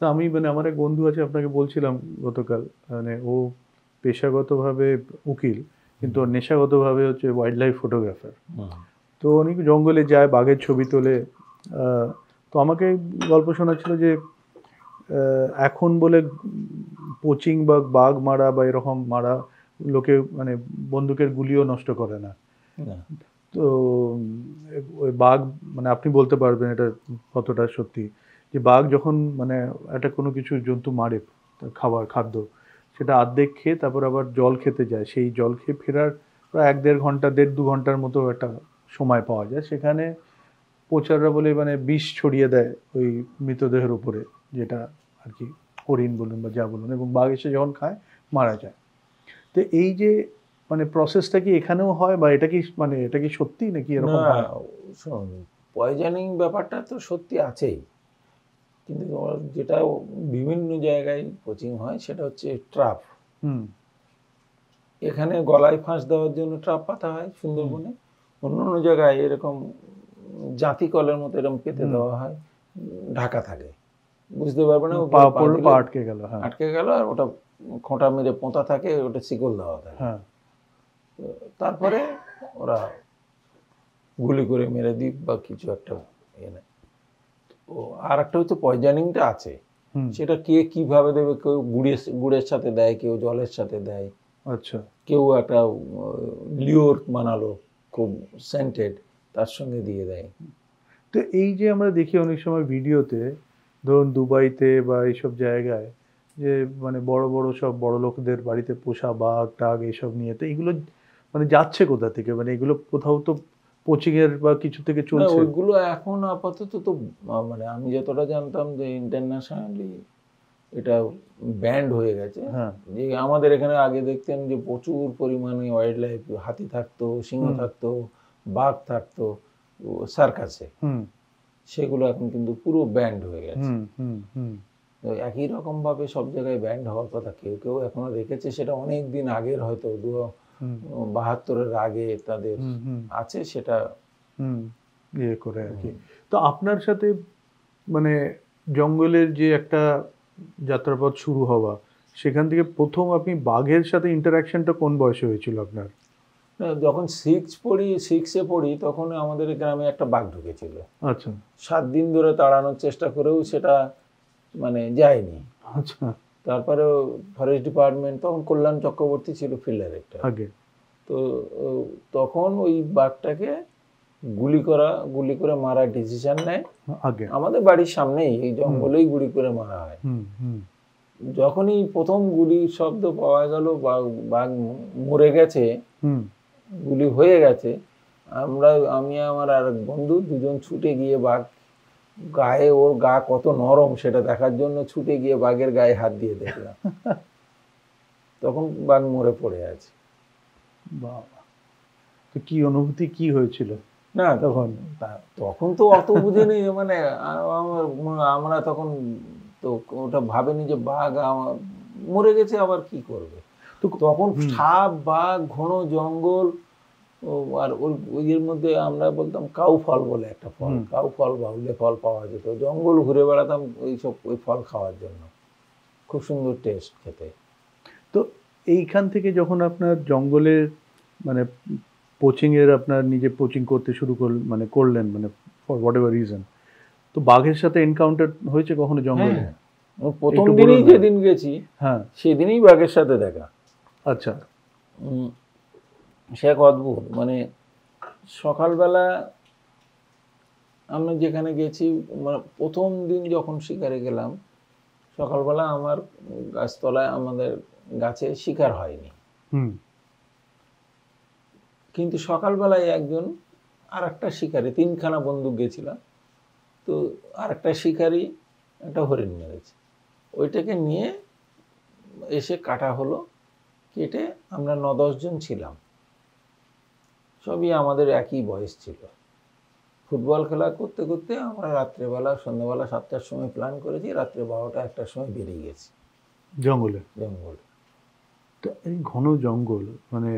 তো আমি মানে আমার এক বন্ধু আছে, আপনাকে বলছিলাম গতকাল, মানে ও পেশাগতভাবে উকিল, কিন্তু ওর নেশাগতভাবে হচ্ছে ওয়াইল্ড লাইফ ফটোগ্রাফার। তো অনেক জঙ্গলে যায়, বাঘের ছবি তোলে। তো আমাকে গল্প শোনাচ্ছিল যে এখন বলে পোচিং বা বাঘ মারা বা এরকম মারা লোকে মানে বন্দুকের গুলিও নষ্ট করে না। না, তো ওই বাঘ মানে আপনি বলতে পারবেন এটা কতটা সত্যি, যে বাঘ যখন মানে একটা কোনো কিছু জন্তু মারে, তার খাদ্য, সেটা অর্ধেক খেয়ে তারপর আবার জল খেতে যায়, সেই জল খেয়ে ফেরার প্রায় 1-1.5 ঘন্টা, 1.5-2 ঘন্টার মতো একটা সময় পাওয়া যায়। সেখানে প্রচাররা বলে মানে বিষ ছড়িয়ে দেয় ওই মৃতদেহের উপরে, যেটা আর কি হরিণ বলুন বা যা বলুন, এবং বাঘ এসে যখন খায় মারা যায়। তো এই যে মানে প্রসেসটা কি এখানেও হয়, বা এটা কি সত্যি নাকি এরকম না, হয়? শোন, পয়জনিং ব্যাপারটা তো সত্যি আছেই, কিন্তু যেটা বিভিন্ন জায়গায় কোচিং হয় সেটা হচ্ছে ট্রাপ। হুম এখানে গলায় ফাঁস দেওয়ার জন্য ট্রাপ পাতা হয় সুন্দরবনে, অন্য অন্য জায়গায় এরকম জাতি কলের মতো এরকম পেতে দেওয়া হয়, ঢাকা থাকে, বুঝতে পারবে না, পা উপরে পা পড়লো, পা দিলে আটকে গেল। হ্যাঁ আটকে গেল, আর ওটা খোঁটা মেরে পোঁতা থাকে, ওটা শিকল দেওয়া থাকে। হ্যাঁ। তো তারপরে ওরা গুলি করে মেরে দিক বা কিছু একটা এনে। ও আর একটা হচ্ছে পয়জনিংটা আছে, হুম সেটা কে কিভাবে দেবে, কেউ গুড়ের সাথে দেয়, কেউ জলের সাথে দেয়, আচ্ছা। কেউ একটা লিওর বানালো খুব সেন্টেড, তার সঙ্গে দিয়ে দেয়। তো এই যে আমরা দেখি অনেক সময় ভিডিওতে, ধরুন দুবাইতে বা এইসব জায়গায়, যে মানে বড় বড় সব বড় লোকদের বাড়িতে পোষা বাঘ টাঘ এইসব নিয়ে, তো এগুলো মানে যাচ্ছে কোথা থেকে? মানে এগুলো কোথাও তো কোচিং এর বা কিছু থেকে না, চলছে? ওইগুলো এখন আপাতত তো মানে আমি যতটা জানতাম যে ইন্টারন্যাশনালি এটা ব্যান্ড হয়ে গেছে। হ্যাঁ। যে আমাদের এখানে আগে দেখতেন যে প্রচুর পরিমাণে ওয়াইল্ড লাইফ, হাতি থাকতো, সিংহ থাকতো, বাঘ থাকতো সার্কাসে, হুম সেগুলো এখন কিন্তু পুরো ব্যান্ড হয়ে গেছে। হুম হুম হুম তো একই রকম ভাবে সব জায়গায় ব্যান্ড হওয়ার কথা, কেউ কেউ এখনো রেখেছে, সেটা অনেক দিন আগের, হয়তো হুম 72-এর আগে তাদের হুম হুম আছে সেটা। হুম ইয়ে করে আর কি। তো আপনার সাথে মানে জঙ্গলের যে একটা যাত্রাপথ শুরু হওয়া, সেখান থেকে প্রথম আপনি বাঘের সাথে ইন্টারাকশনটা কোন বয়সে হয়েছিল আপনার? যখন সিক্সে পড়ি তখন আমাদের গ্রামে একটা বাঘ ঢুকেছিল। আচ্ছা 7 দিন ধরে তাড়ানোর চেষ্টা করেও সেটা মানে যায়নি। আচ্ছা। তারপরে ফরেস্ট ডিপার্টমেন্ট, তখন কল্যাণ চক্রবর্তী ছিল ফিল্ড ডাইরেক্টর, আগে। তো তখন ওই বাঘটাকে গুলি করে মারার ডিসিশন নেয়। আগে। আমাদের বাড়ির সামনেই এই জঙ্গলেই গুলি করে মারা হয়। হুম হুম যখনই প্রথম গুলির শব্দ পাওয়া গেল, বাঘ মরে গেছে, হুম গুলি হয়ে গেছে, আমি আমার আর এক বন্ধু দুজন ছুটে গিয়ে বাঘ গায়ে, ওর গা কত নরম সেটা দেখার জন্য ছুটে গিয়ে বাঘের গায়ে হাত দিয়ে দেখলাম, তখন বাঘ মরে পড়ে আছে। বাবা, তো কি অনুভূতি কি হয়েছিল না তখন? তখন তো অত বুঝিনি, মানে আমরা তখন তো ওটা ভাবেনি যে বাঘ মরে গেছে, আবার কি করবে। তো তখন সাপ, বাঘ, ঘন জঙ্গল, আর ওই এর মধ্যে আমরা বলতাম কাউ ফল বলে একটা ফল, কাউ ফল বা উল্লে ফল পাওয়া যেত, জঙ্গল ঘুরে বেড়াতাম ওই ফল খাওয়ার জন্য, খুব সুন্দর টেস্ট খেতে। তো এইখান থেকে যখন আপনার জঙ্গলের মানে কোচিং এর, আপনার নিজে কোচিং করতে শুরু করলেন, মানে ফর হোয়াট এভার রিজন, তো বাঘের সাথে এনকাউন্টার হয়েছে কখনো জঙ্গলে? হ্যাঁ, প্রথম একটু দিনই বলুন না। যেদিন গেছি হ্যাঁ। সেদিনই বাঘের সাথে দেখা। আচ্ছা। সে এক অদ্ভুত, মানে সকালবেলা আমরা যেখানে গেছি, মানে প্রথম দিন যখন শিকারে গেলাম, সকালবেলা আমার গাছতলায়, আমাদের গাছে শিকার হয়নি, হুম কিন্তু সকালবেলায় একজন আর একটা শিকারি, 3খানা বন্দুক গেছিলাম, তো আর একটা শিকারি একটা হরিণ মেরেছে, ওইটাকে নিয়ে এসে কাটা হলো, কেটে আমরা 9-10 জন ছিলাম, সবই আমাদের একই বয়স ছিল। ফুটবল খেলা করতে করতে আমরা রাত্রেবেলা, সন্ধ্যাবেলা 7টার সময় প্ল্যান করেছি, রাত্রে 12টা-1টার সময় বেরিয়ে গেছি জঙ্গলে। তো এই ঘন জঙ্গল মানে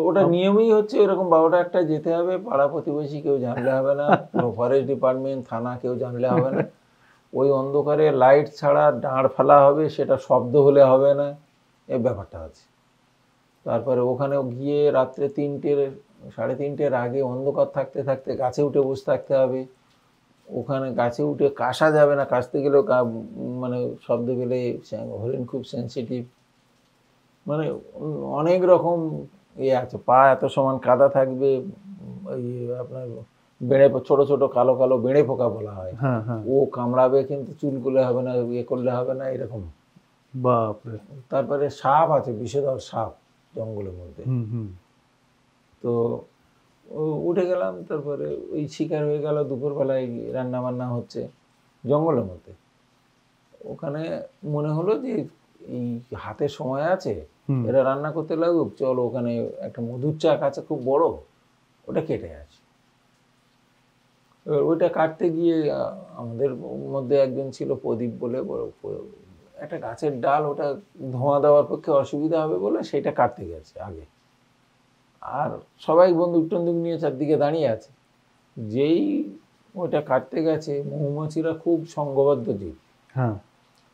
ওটা নিয়মই হচ্ছে এরকম, 12টা-1টায় যেতে হবে, পাড়া প্রতিবেশী কেউ জানলে হবে না, ফরেস্ট ডিপার্টমেন্ট, থানা কেউ জানলে হবে না, ওই অন্ধকারে লাইট ছাড়া দাঁড় ফেলা হবে, সেটা শব্দ হলে হবে না, এই ব্যাপারটা আছে। তারপরে ওখানে গিয়ে রাত্রে 3টে, 3:30 আগে অন্ধকার থাকতে থাকতে গাছে উঠে বসে থাকতে হবে, ওখানে গাছে উঠে কাশা যাবে না, কাশতে গেলেও মানে শব্দ পেলে, হরিণ খুব সেন্সিটিভ, মানে অনেক রকম আছে, পা এত সমান কাদা থাকবে, ওই আপনার ছোট ছোট কালো কালো বেড়ে পোকা বলা হয়, হ্যাঁ হ্যাঁ। ও কামড়াবে, কিন্তু চুল করলে হবে না, করলে হবে না, এরকম। বাপরে। তারপরে সাপ আছে, বিষধর সাপ জঙ্গলের মধ্যে। হুম হুম তো উঠে গেলাম, তারপরে ওই শিকার হয়ে গেল, দুপুরবেলায় রান্না বান্না হচ্ছে জঙ্গলের মধ্যে। ওখানে মনে হলো যে এই হাতে সময় আছে, হুম। এরা রান্না করতে লাগুক, চলো ওখানে একটা মধুর চাক আছে খুব বড়, ওটা কেটে আছে। এবার ওইটা কাটতে গিয়ে আমাদের মধ্যে একজন ছিল প্রদীপ বলে, একটা গাছের ডাল, ওটা ধোঁয়া দেওয়ার পক্ষে অসুবিধা হবে বলে সেটা কাটতে গেছে আগে। আর সবাই বন্দুক টন্দুক নিয়ে চারদিকে দাঁড়িয়ে আছে। যেই ওটা কাটতে গেছে, মৌমাছিরা খুব সংঘবদ্ধ জীব, হ্যাঁ।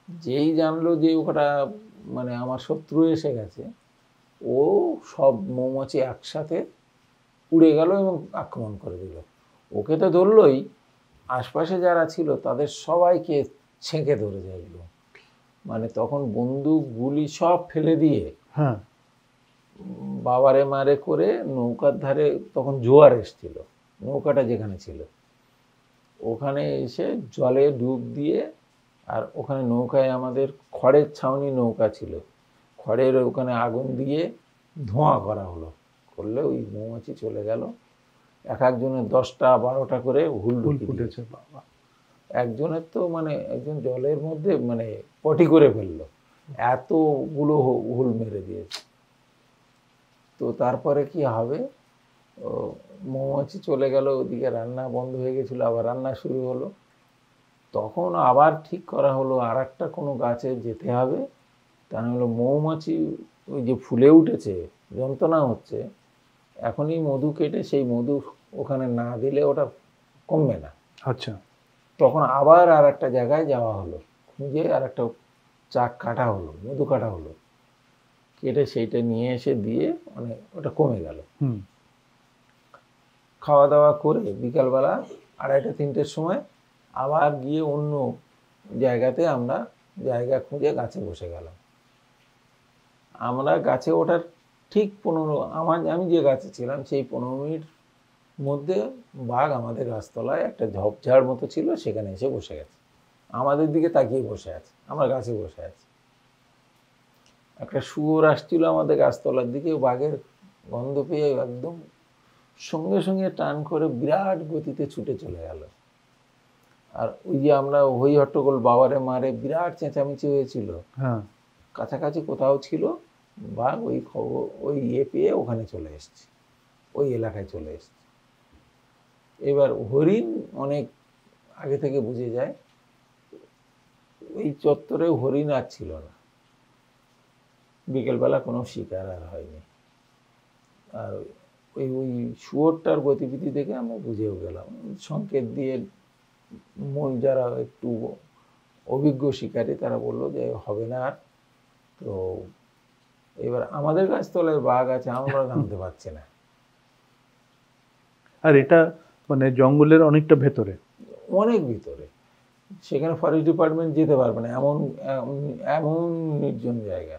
যেই জানলো যে ওটা মানে আমার শত্রু এসে গেছে, ও সব মৌমাছি একসাথে উড়ে গেল এবং আক্রমণ করে দিল। ওকে তো ধরলই, আশপাশে যারা ছিল তাদের সবাইকে ছেঁকে ধরে যাইল। মানে তখন বন্দুক গুলি সব ফেলে দিয়ে হ্যাঁ। বাবারে মারে করে নৌকার ধারে, তখন জোয়ার এসছিল, নৌকাটা যেখানে ছিল ওখানে এসে জলে ডুব দিয়ে, আর ওখানে নৌকায় আমাদের খড়ের ছাউনি নৌকা ছিল, খড়ের ওখানে আগুন দিয়ে ধোঁয়া করা হলো, করলে ওই মৌমাছি চলে গেল। এক একজনের 10টা 12টা করে হুল ফুল ঢুকিয়ে ফুটেছে দিয়েছে। বাবা। একজনের তো মানে একজন জলের মধ্যে মানে পটি করে ফেললো, এতগুলো হুল মেরে দিয়েছে। তো তারপরে কি হবে, মৌমাছি চলে গেল, ওদিকে রান্না বন্ধ হয়ে গেছিলো, আবার রান্না শুরু হলো। তখন আবার ঠিক করা হলো আর একটা কোনো গাছে যেতে হবে, তা নাহলে মৌমাছি ওই যে ফুলে উঠেছে, যন্ত্রণা হচ্ছে, এখনই মধু কেটে সেই মধু ওখানে না দিলে ওটা কমবে না। আচ্ছা। তখন আবার আর একটা জায়গায় যাওয়া হলো, খুঁজে আর একটা চাক কাটা হলো, মধু কাটা হলো, কেটে সেইটা নিয়ে এসে দিয়ে মানে ওটা কমে গেল। হুম। খাওয়া দাওয়া করে বিকালবেলা 2:30-3টের সময় আবার গিয়ে অন্য জায়গাতে আমরা জায়গা খুঁজে গাছে বসে গেলাম। আমরা গাছে ওঠার ঠিক 15, আমি যে গাছে ছিলাম সেই 15 মিনিট মধ্যে বাঘ আমাদের গাছতলায় একটা ঝোপঝাড় মতো ছিল, সেখানে এসে বসে গেছে, আমাদের দিকে তাকিয়ে বসে আছে, আমরা গাছে বসে আছি। একটা শুয়োর আসছিল আমাদের গাছতলার দিকে, বাঘের গন্ধ পেয়ে একদম সঙ্গে সঙ্গে টান করে বিরাট গতিতে ছুটে চলে গেল। আর ওই যে আমরা হই হট্টগোল, বাবারে মারে বিরাট চেঁচামেচি হয়েছিল, হ্যাঁ। কাছাকাছি কোথাও ছিল, বাঘ ওই খবর ওই পেয়ে ওখানে চলে এসছে, ওই এলাকায় চলে এসছে। এবার হরিণ অনেক আগে থেকে বুঝে যায়, ওই চত্বরে হরিণ আর ছিল না, বিকেলবেলা কোনো শিকার আর হয়নি। আর ওই শুয়োরটার গতিবিধি দেখে আমরা বুঝেও গেলাম, সংকেত দিয়ে মূল যারা একটু অভিজ্ঞ শিকারী তারা বললো যে হবে না আর। তো এবার আমাদের গাছতলায় বাঘ আছে, আমরা নামতে পারছি না। আর এটা মানে জঙ্গলের অনেকটা ভেতরে? অনেক ভিতরে, সেখানে ফরেস্ট ডিপার্টমেন্ট যেতে পারবে না, এমন এমন নির্জন জায়গা।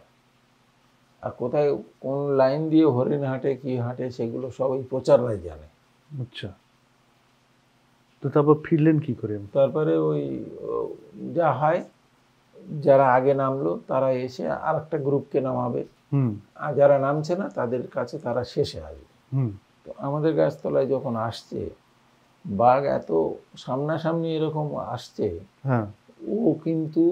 আর কোথায় কোন লাইন দিয়ে হরিণ হাঁটে কি হাঁটে সেগুলো সবাই প্রচাররাই জানে। আচ্ছা। তো তারপর ফিরলেন কি করে? তারপরে ওই যা হয়, যারা আগে নামলো তারা এসে আর একটা গ্রুপকে নামাবে, হুম। আর যারা নামছে না তাদের কাছে তারা শেষে আসবে। হুম। তো আমাদের গাছতলায় যখন আসছে বাঘ, এত সামনাসামনি এরকম আসছে, হ্যাঁ। ও কিন্তু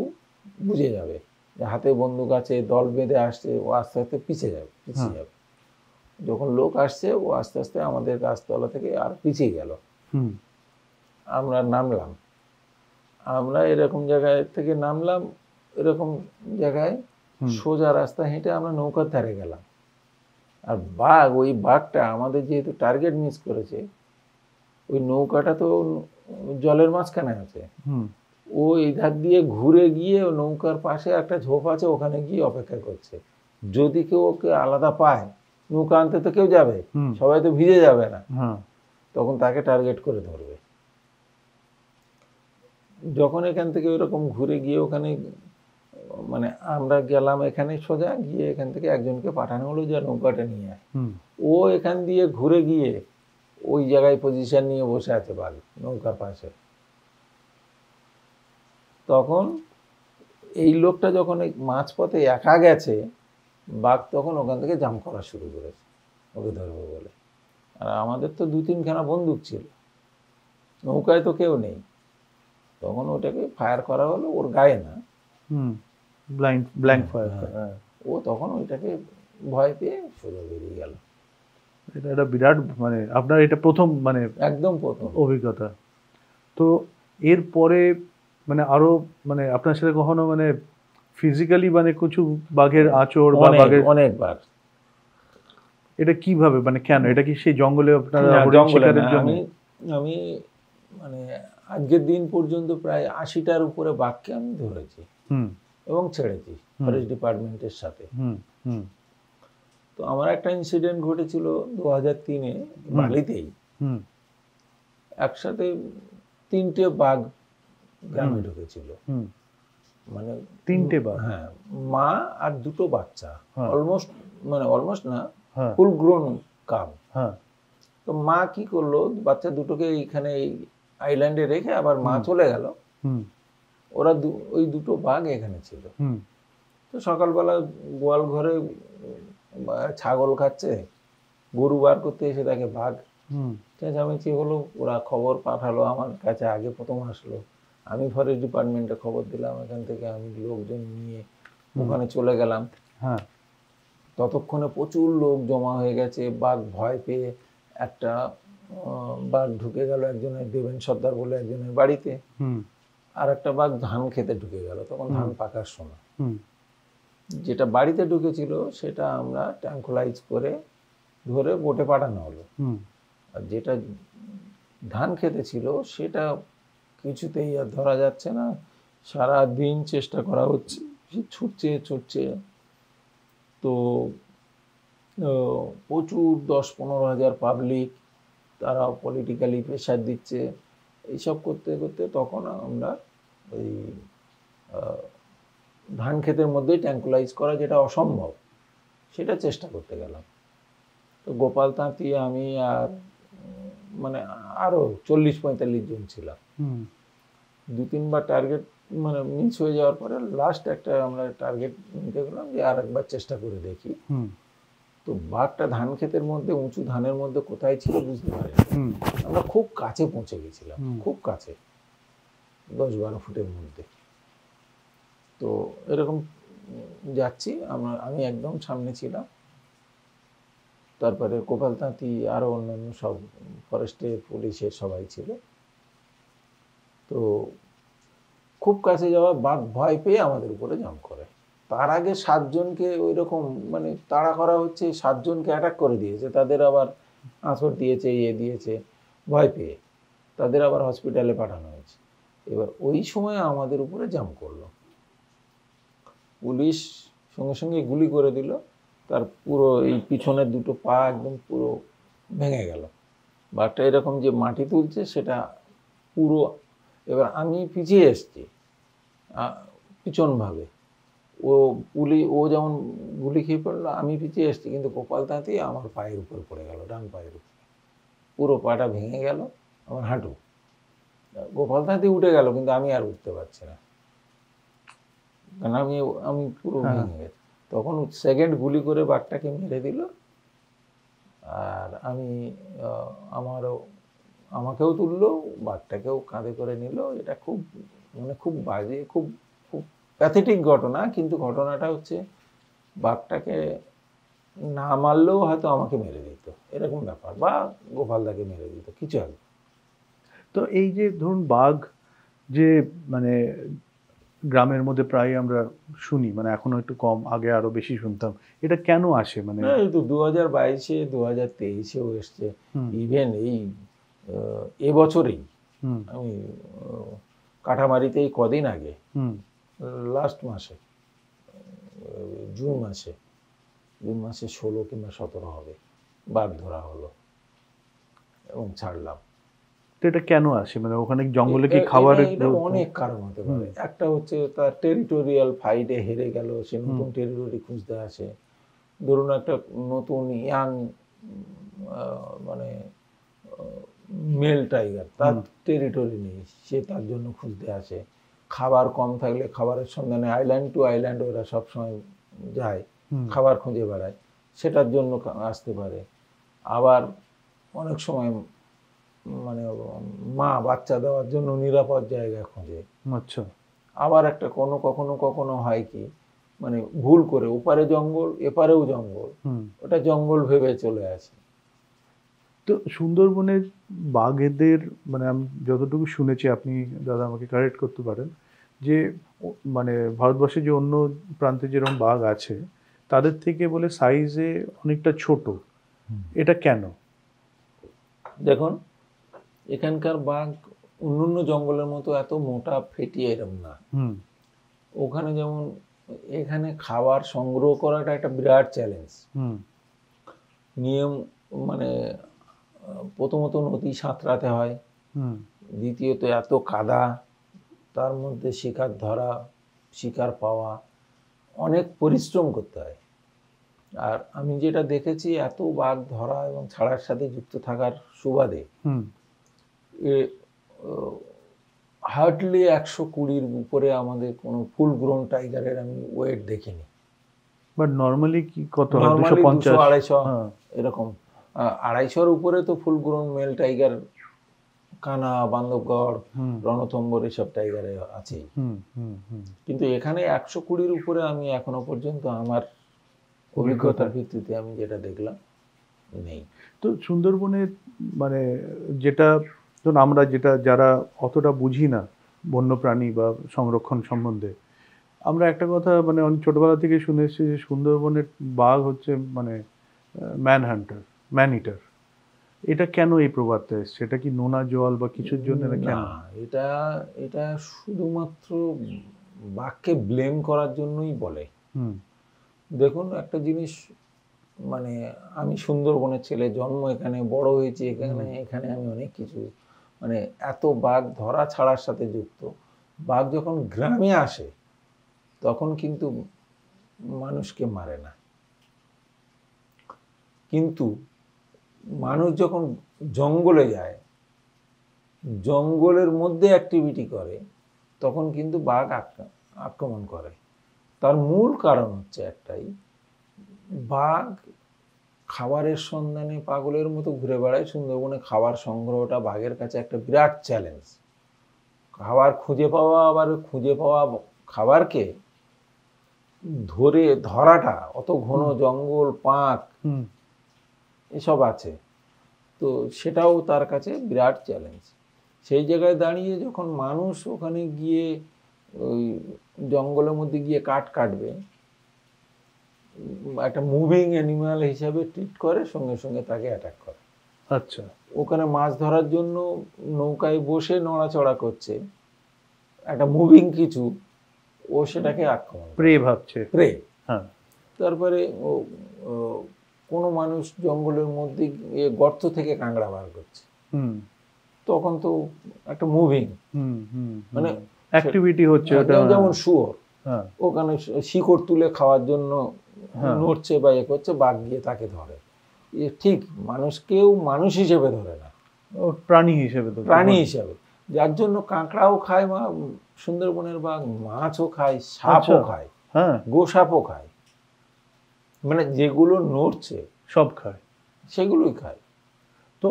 বুঝে যাবে যে হাতে বন্দুক আছে, দল বেঁধে আসছে, ও আস্তে আস্তে পিছিয়ে যাবে। যখন লোক আসছে ও আস্তে আস্তে আমাদের গাছতলা থেকে আর পিছিয়ে গেল। হুম। আমরা নামলাম, আমরা এরকম জায়গায় থেকে নামলাম, এরকম জায়গায় সোজা রাস্তা হেঁটে আমরা নৌকার ধারে গেলাম। আর বাঘ, ওই বাঘটা আমাদের যেহেতু টার্গেট মিস করেছে, ওই নৌকাটা তো জলের মাঝখানে আছে, হুম। ও এই ধার দিয়ে ঘুরে গিয়ে নৌকার পাশে একটা ঝোপ আছে, ওখানে গিয়ে অপেক্ষা করছে। যদি কেউ ওকে আলাদা পায়, নৌকা আনতে তো কেউ যাবে, সবাই তো ভিজে যাবে না, তখন তাকে টার্গেট করে ধরবে। যখন এখান থেকে ওইরকম ঘুরে গিয়ে ওখানে মানে আমরা গেলাম, এখানে সোজা গিয়ে এখান থেকে একজনকে পাঠানো হলো যে নৌকাটা নিয়ে আয়। ও এখান দিয়ে ঘুরে গিয়ে ওই জায়গায় পজিশন নিয়ে বসে আছে বাঘ নৌকার পাশে। তখন এই লোকটা যখন এই মাঝপথে একা গেছে, বাঘ তখন ওখান থেকে জাম্প করা শুরু করেছে ওকে ধরবে বলে। আর আমাদের তো 2-3খানা বন্দুক ছিল, নৌকায় তো কেউ নেই। তখন ওটাকে ফায়ার করা হলো, ওর গায়ে না, ব্ল্যাঙ্ক ফায়ার। হ্যাঁ, ও তখন ওইটাকে ভয় পেয়ে সোজা বেরিয়ে গেল। এটা একটা বিরাট মানে আপনার এটা প্রথম মানে একদম প্রথম অভিজ্ঞতা। তো এরপরে মানে আরো মানে আপনার সাথে কখনো মানে ফিজিক্যালি মানে কিছু বাঘের আঁচড় বা বাঘের অনেকবার। এটা কিভাবে মানে কেন এটা কি সেই জঙ্গলে আপনারা না, হরিণ জঙ্গলে শিকারের না, জন্য? আমি মানে আজকের দিন পর্যন্ত প্রায় 80টার উপরে বাঘকে আমি ধরেছি হুম এবং ছেড়েছি ফরেস্ট ডিপার্টমেন্টের সাথে। হুম হুম তো আমার একটা ইনসিডেন্ট ঘটেছিল 2003-এ বালিতেই। হুম একসাথে 3টে বাঘ গ্রামে ঢুকেছিল। হুম মানে 3টে বাঘ? হ্যাঁ, মা আর 2টো বাচ্চা, হ্যাঁ। অলমোস্ট না, হ্যাঁ ফুল গ্রোন কাম। হ্যাঁ তো মা কি করলো, বাচ্চা দুটোকে এইখানে এই আইল্যান্ডে রেখে আবার মা চলে গেল। হুম ওরা ওই 2টো বাঘ এখানে ছিল। হুম তো সকালবেলা গোয়াল ঘরে ছাগল খাচ্ছে, গরু বার করতে এসে দেখে বাঘ। হুম চেঁচামেচি হলো, ওরা খবর পাঠালো আমার কাছে, আগে প্রথম আসলো। আমি ফরেস্ট ডিপার্টমেন্টে খবর দিলাম, এখান থেকে আমি লোকজন নিয়ে ওখানে চলে গেলাম। হ্যাঁ ততক্ষণে প্রচুর লোক জমা হয়ে গেছে। বাঘ ভয় পেয়ে একটা বাঘ ঢুকে গেল একজনের, দেবেন সর্দার বলে একজনের বাড়িতে। হুম আর একটা বাঘ ধান খেতে ঢুকে গেল, তখন ধান পাকার সময়। হুম যেটা বাড়িতে ঢুকেছিল সেটা আমরা ট্যাঙ্কুলাইজ করে ধরে বোটে পাঠানো হলো। হুম আর যেটা ধান খেতে ছিল সেটা কিছুতেই আর ধরা যাচ্ছে না। সারা দিন চেষ্টা করা হচ্ছে, ছুটছে। তো প্রচুর 10-15 হাজার পাবলিক, তারা পলিটিক্যালি প্রেশার দিচ্ছে। এইসব করতে করতে তখন আমরা ওই ধান ক্ষেতের মধ্যেই ট্যাঙ্কুলাইজ করা, যেটা অসম্ভব, সেটা চেষ্টা করতে গেলাম। তো গোপাল তাঁতি, আমি আর মানে আরও 40-45 জন ছিলাম। হুম 2-3বার টার্গেট মানে মিস হয়ে যাওয়ার পরে লাস্ট একটা আমরা টার্গেট নিতে গেলাম যে আর একবার চেষ্টা করে দেখি। হুম তো বাঘটা ধান ক্ষেতের মধ্যে, উঁচু ধানের মধ্যে কোথায় ছিল বুঝতে পারি। হুম আমরা খুব কাছে পৌঁছে গেছিলাম, হুম। খুব কাছে, 10-12 ফুটের মধ্যে। তো এরকম যাচ্ছি, আমি একদম সামনে ছিলাম। তারপরে গোপাল তাঁতি, আরও অন্যান্য সব ফরেস্টের পুলিশের সবাই ছিল। তো খুব কাছে যাওয়া, বাঘ ভয় পেয়ে আমাদের উপরে জাম্প করে। তার আগে 7 জনকে ওই রকম মানে তাড়া করা হচ্ছে, 7 জনকে অ্যাটাক করে দিয়েছে। তাদের আবার আঁচড় দিয়েছে, দিয়েছে, ভয় পেয়ে তাদের আবার হসপিটালে পাঠানো হয়েছে। এবার ওই সময় আমাদের উপরে জাম্প করলো, পুলিশ সঙ্গে সঙ্গে গুলি করে দিল। তার পুরো এই পিছনের 2টো পা একদম পুরো ভেঙে গেল। বাঘটা এরকম যে মাটি তুলছে সেটা পুরো। এবার আমি পিছিয়ে এসছি পিছনভাবে, ও যেমন গুলি খেয়ে পড়লো, আমি পিছিয়ে এসছি, কিন্তু গোপাল তাঁতি আমার পায়ের উপর পড়ে গেল, ডান পায়ের উপর, পুরো পাটা ভেঙে গেল, আমার হাঁটু। গোপাল তাঁতি উঠে গেল, কিন্তু আমি আর উঠতে পারছি না, কারণ আমি পুরো ভেঙে গেছি। তখন সেকেন্ড গুলি করে বাঘটাকে মেরে দিল। আর আমাকেও তুললো, বাঘটাকেও কাঁধে করে নিল। এটা খুব মানে খুব বাজে, খুব খুব প্যাথেটিক ঘটনা। কিন্তু ঘটনাটা হচ্ছে, বাঘটাকে না মারলেও হয়তো আমাকে মেরে দিত, এরকম ব্যাপার, বা গোপালদাকে মেরে দিত, কিছু একটা। তো এই যে ধরুন বাঘ যে মানে গ্রামের মধ্যে প্রায় আমরা শুনি, মানে এখনো একটু কম, আগে আরো বেশি শুনতাম, এটা কেন আসে মানে? না, এই তো 2022-এ 2023-এও এসছে, ইভেন এই এবছরেই আমি কাঠামারিতে এই কদিন আগে, লাস্ট মাসে, জুন মাসে 16 কিংবা 17 হবে, বাঘ ধরা হলো এবং ছাড়লাম। তো এটা কেন আসে মানে ওখানে জঙ্গলে কি খাবারের? অনেক কারণ হতে পারে। একটা হচ্ছে তার টেরিটোরিয়াল ফাইটে হেরে গেল, সে নতুন টেরিটরি খুঁজতে আসে। ধরুন একটা নতুন ইয়াং মানে মেল টাইগার, তার টেরিটরি নেই, সে তার জন্য খুঁজতে আসে। খাবার কম থাকলে খাবারের সন্ধানে আইল্যান্ড টু আইল্যান্ড ওরা সবসময় যায়, খাবার খুঁজে বেড়ায়, সেটার জন্য আসতে পারে। আবার অনেক সময় মানে মা বাচ্চা দেওয়ার জন্য নিরাপদ জায়গা খোঁজে। আচ্ছা। আবার একটা কখনো কখনো হয় কি, মানে ভুল করে ওপারে জঙ্গল এপারেও জঙ্গল, ওটা জঙ্গল ভেবে চলে আসে। তো সুন্দরবনের বাঘেদের মানে আমি যতটুকু শুনেছি, আপনি দাদা আমাকে কারেক্ট করতে পারেন, যে মানে ভারতবর্ষে যে অন্য প্রান্তে যেরকম বাঘ আছে তাদের থেকে বলে সাইজে অনেকটা ছোট, এটা কেন? দেখুন, এখানকার বাঘ অন্যান্য জঙ্গলের মতো এত মোটা ফেটিয়ে এরম না। ওখানে যেমন এখানে খাবার সংগ্রহ করাটা একটা বিরাট চ্যালেঞ্জ। নিয়ম মানে প্রথমত নদী সাঁতরাতে হয়, দ্বিতীয়ত এত কাদা, তার মধ্যে শিকার ধরা, শিকার পাওয়া, অনেক পরিশ্রম করতে হয়। আর আমি যেটা দেখেছি, এত বাঘ ধরা এবং ছাড়ার সাথে যুক্ত থাকার সুবাদে হার্ডলি 120-র উপরে আমাদের কোনো ফুল গ্রোন টাইগারের আমি ওয়েট দেখিনি। বাট নর্মালি কি কত হয়? নর্মালি 200-250 হ্যাঁ। এরকম। 250-র উপরে তো ফুল গ্রোন মেল টাইগার, কানা, বান্ধবগড়, রণথম্বর এসব টাইগারে আছেই। কিন্তু এখানে 120-র উপরে আমি এখনো পর্যন্ত আমার অভিজ্ঞতার ভিত্তিতে আমি যেটা দেখলাম নেই। তো সুন্দরবনের মানে যেটা ধরুন আমরা যেটা যারা অতটা বুঝি না বন্যপ্রাণী বা সংরক্ষণ সম্বন্ধে, আমরা একটা কথা মানে অনেক ছোটবেলা থেকে শুনে এসেছি যে সুন্দরবনের বাঘ হচ্ছে মানে ম্যান হান্টার, ম্যান ইটার। এটা কেন এই প্রবাদটা এসছে? এটা কি নোনা জল বা কিছুর জন্য না কেন? না, এটা শুধুমাত্র বাঘকে ব্লেম করার জন্যই বলে। দেখুন, একটা জিনিস, মানে আমি সুন্দরবনের ছেলে, জন্ম এখানে, বড় হয়েছি এখানে আমি অনেক কিছু, মানে এত বাঘ ধরা ছাড়ার সাথে যুক্ত। বাঘ যখন গ্রামে আসে তখন কিন্তু মানুষকে মারে না, কিন্তু মানুষ যখন জঙ্গলে যায়, জঙ্গলের মধ্যে অ্যাক্টিভিটি করে, তখন কিন্তু বাঘ আক্রমণ করে। তার মূল কারণ হচ্ছে একটাই, বাঘ খাবারের সন্ধানে পাগলের মতো ঘুরে বেড়ায়। সুন্দরবনে খাবার সংগ্রহটা বাঘের কাছে একটা বিরাট চ্যালেঞ্জ। খাবার খুঁজে পাওয়া, আবার খুঁজে পাওয়া খাবারকে ধরাটা, অত ঘন জঙ্গল, পাঁক এসব আছে, তো সেটাও তার কাছে বিরাট চ্যালেঞ্জ। সেই জায়গায় দাঁড়িয়ে যখন মানুষ ওখানে গিয়ে ওই জঙ্গলের মধ্যে গিয়ে কাটবে, একটা মুভিং অ্যানিমাল হিসাবে ট্রিট করে, সঙ্গে সঙ্গে তাকে অ্যাটাক করে। আচ্ছা, ওখানে মাছ ধরার জন্য নৌকায় বসে নড়াচড়া করছে, একটা মুভিং কিছু, ও সেটাকে আক্রমণ, প্রে ভাবছে, প্রে। হ্যাঁ। তারপরে কোনো মানুষ জঙ্গলের মধ্যে গিয়ে গর্ত থেকে কাঁকড়া বার করছে, তখন তো একটা মুভিং মানে অ্যাক্টিভিটি হচ্ছে, যেমন শুয়োর ওখানে শিকড় তুলে খাওয়ার জন্য নড়ছে বা এ করছে, বাঘ গিয়ে তাকে ধরে। ঠিক মানুষকেও মানুষ হিসেবে ধরে না, প্রাণী হিসেবে, প্রাণী হিসেবে। যার জন্য কাঁকড়াও খায় সুন্দরবনের বাঘ, মাছও খায়, সাপও খায়, গোসাপও খায়, মানে যেগুলো নড়ছে সব খায়, সেগুলোই খায়। তো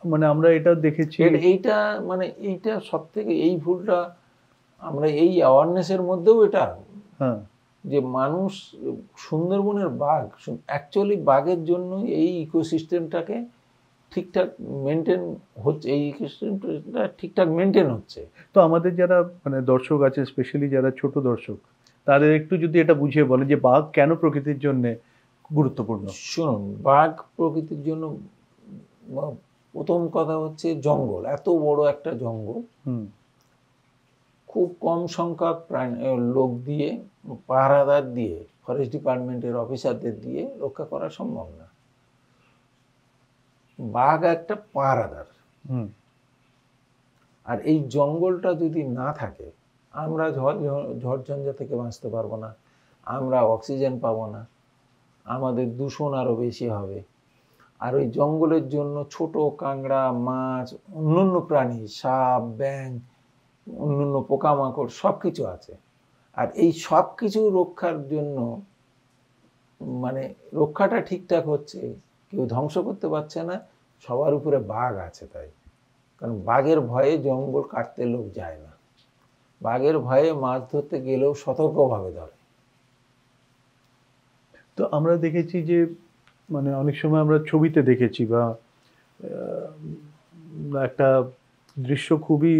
মানে আমরা এটা দেখেছি, এইটা সব থেকে, এই ভুলটা আমরা এই অ্যাওয়ারনেসের মধ্যেও, এটা যে মানুষ সুন্দরবনের বাঘ অ্যাকচুয়ালি বাঘের জন্য এই ইকোসিস্টেমটাকে ঠিকঠাক মেনটেন হচ্ছে, এই ইকোসিস্টেমটা ঠিকঠাক মেনটেন হচ্ছে। তো আমাদের যারা মানে দর্শক আছে, স্পেশালি যারা ছোট দর্শক, তাদের একটু যদি এটা বুঝিয়ে বলে যে বাঘ কেন প্রকৃতির জন্য গুরুত্বপূর্ণ। শুনুন, বাঘ প্রকৃতির জন্য প্রথম কথা হচ্ছে জঙ্গল, এত বড় একটা জঙ্গল, খুব কম সংখ্যক লোক দিয়ে, পাহারাদার দিয়ে, ফরেস্ট ডিপার্টমেন্টের অফিসারদের দিয়ে রক্ষা করা সম্ভব না। বাঘ একটা পাহারাদার। আর এই জঙ্গলটা যদি না থাকে, আমরা ঝড়ঝঞ্ঝা থেকে বাঁচতে পারবো না, আমরা অক্সিজেন পাবো না, আমাদের দূষণ আরো বেশি হবে। আর ওই জঙ্গলের জন্য ছোট কাঁকড়া, মাছ, অন্যান্য প্রাণী, সাপ, ব্যাঙ, অন্যান্য পোকামাকড় সব কিছু আছে। আর এই সব কিছু রক্ষার জন্য, মানে রক্ষাটা ঠিকঠাক হচ্ছে, কেউ ধ্বংস করতে পারছে না, সবার উপরে বাঘ আছে। তাই কারণ বাঘের ভয়ে জঙ্গল কাটতে লোক যায় না। বাঘের ভয়ে মাছ ধরতে গেলেও সতর্কভাবে ধরে। তো আমরা দেখেছি যে মানে অনেক সময় আমরা ছবিতে দেখেছি বা একটা দৃশ্য খুবই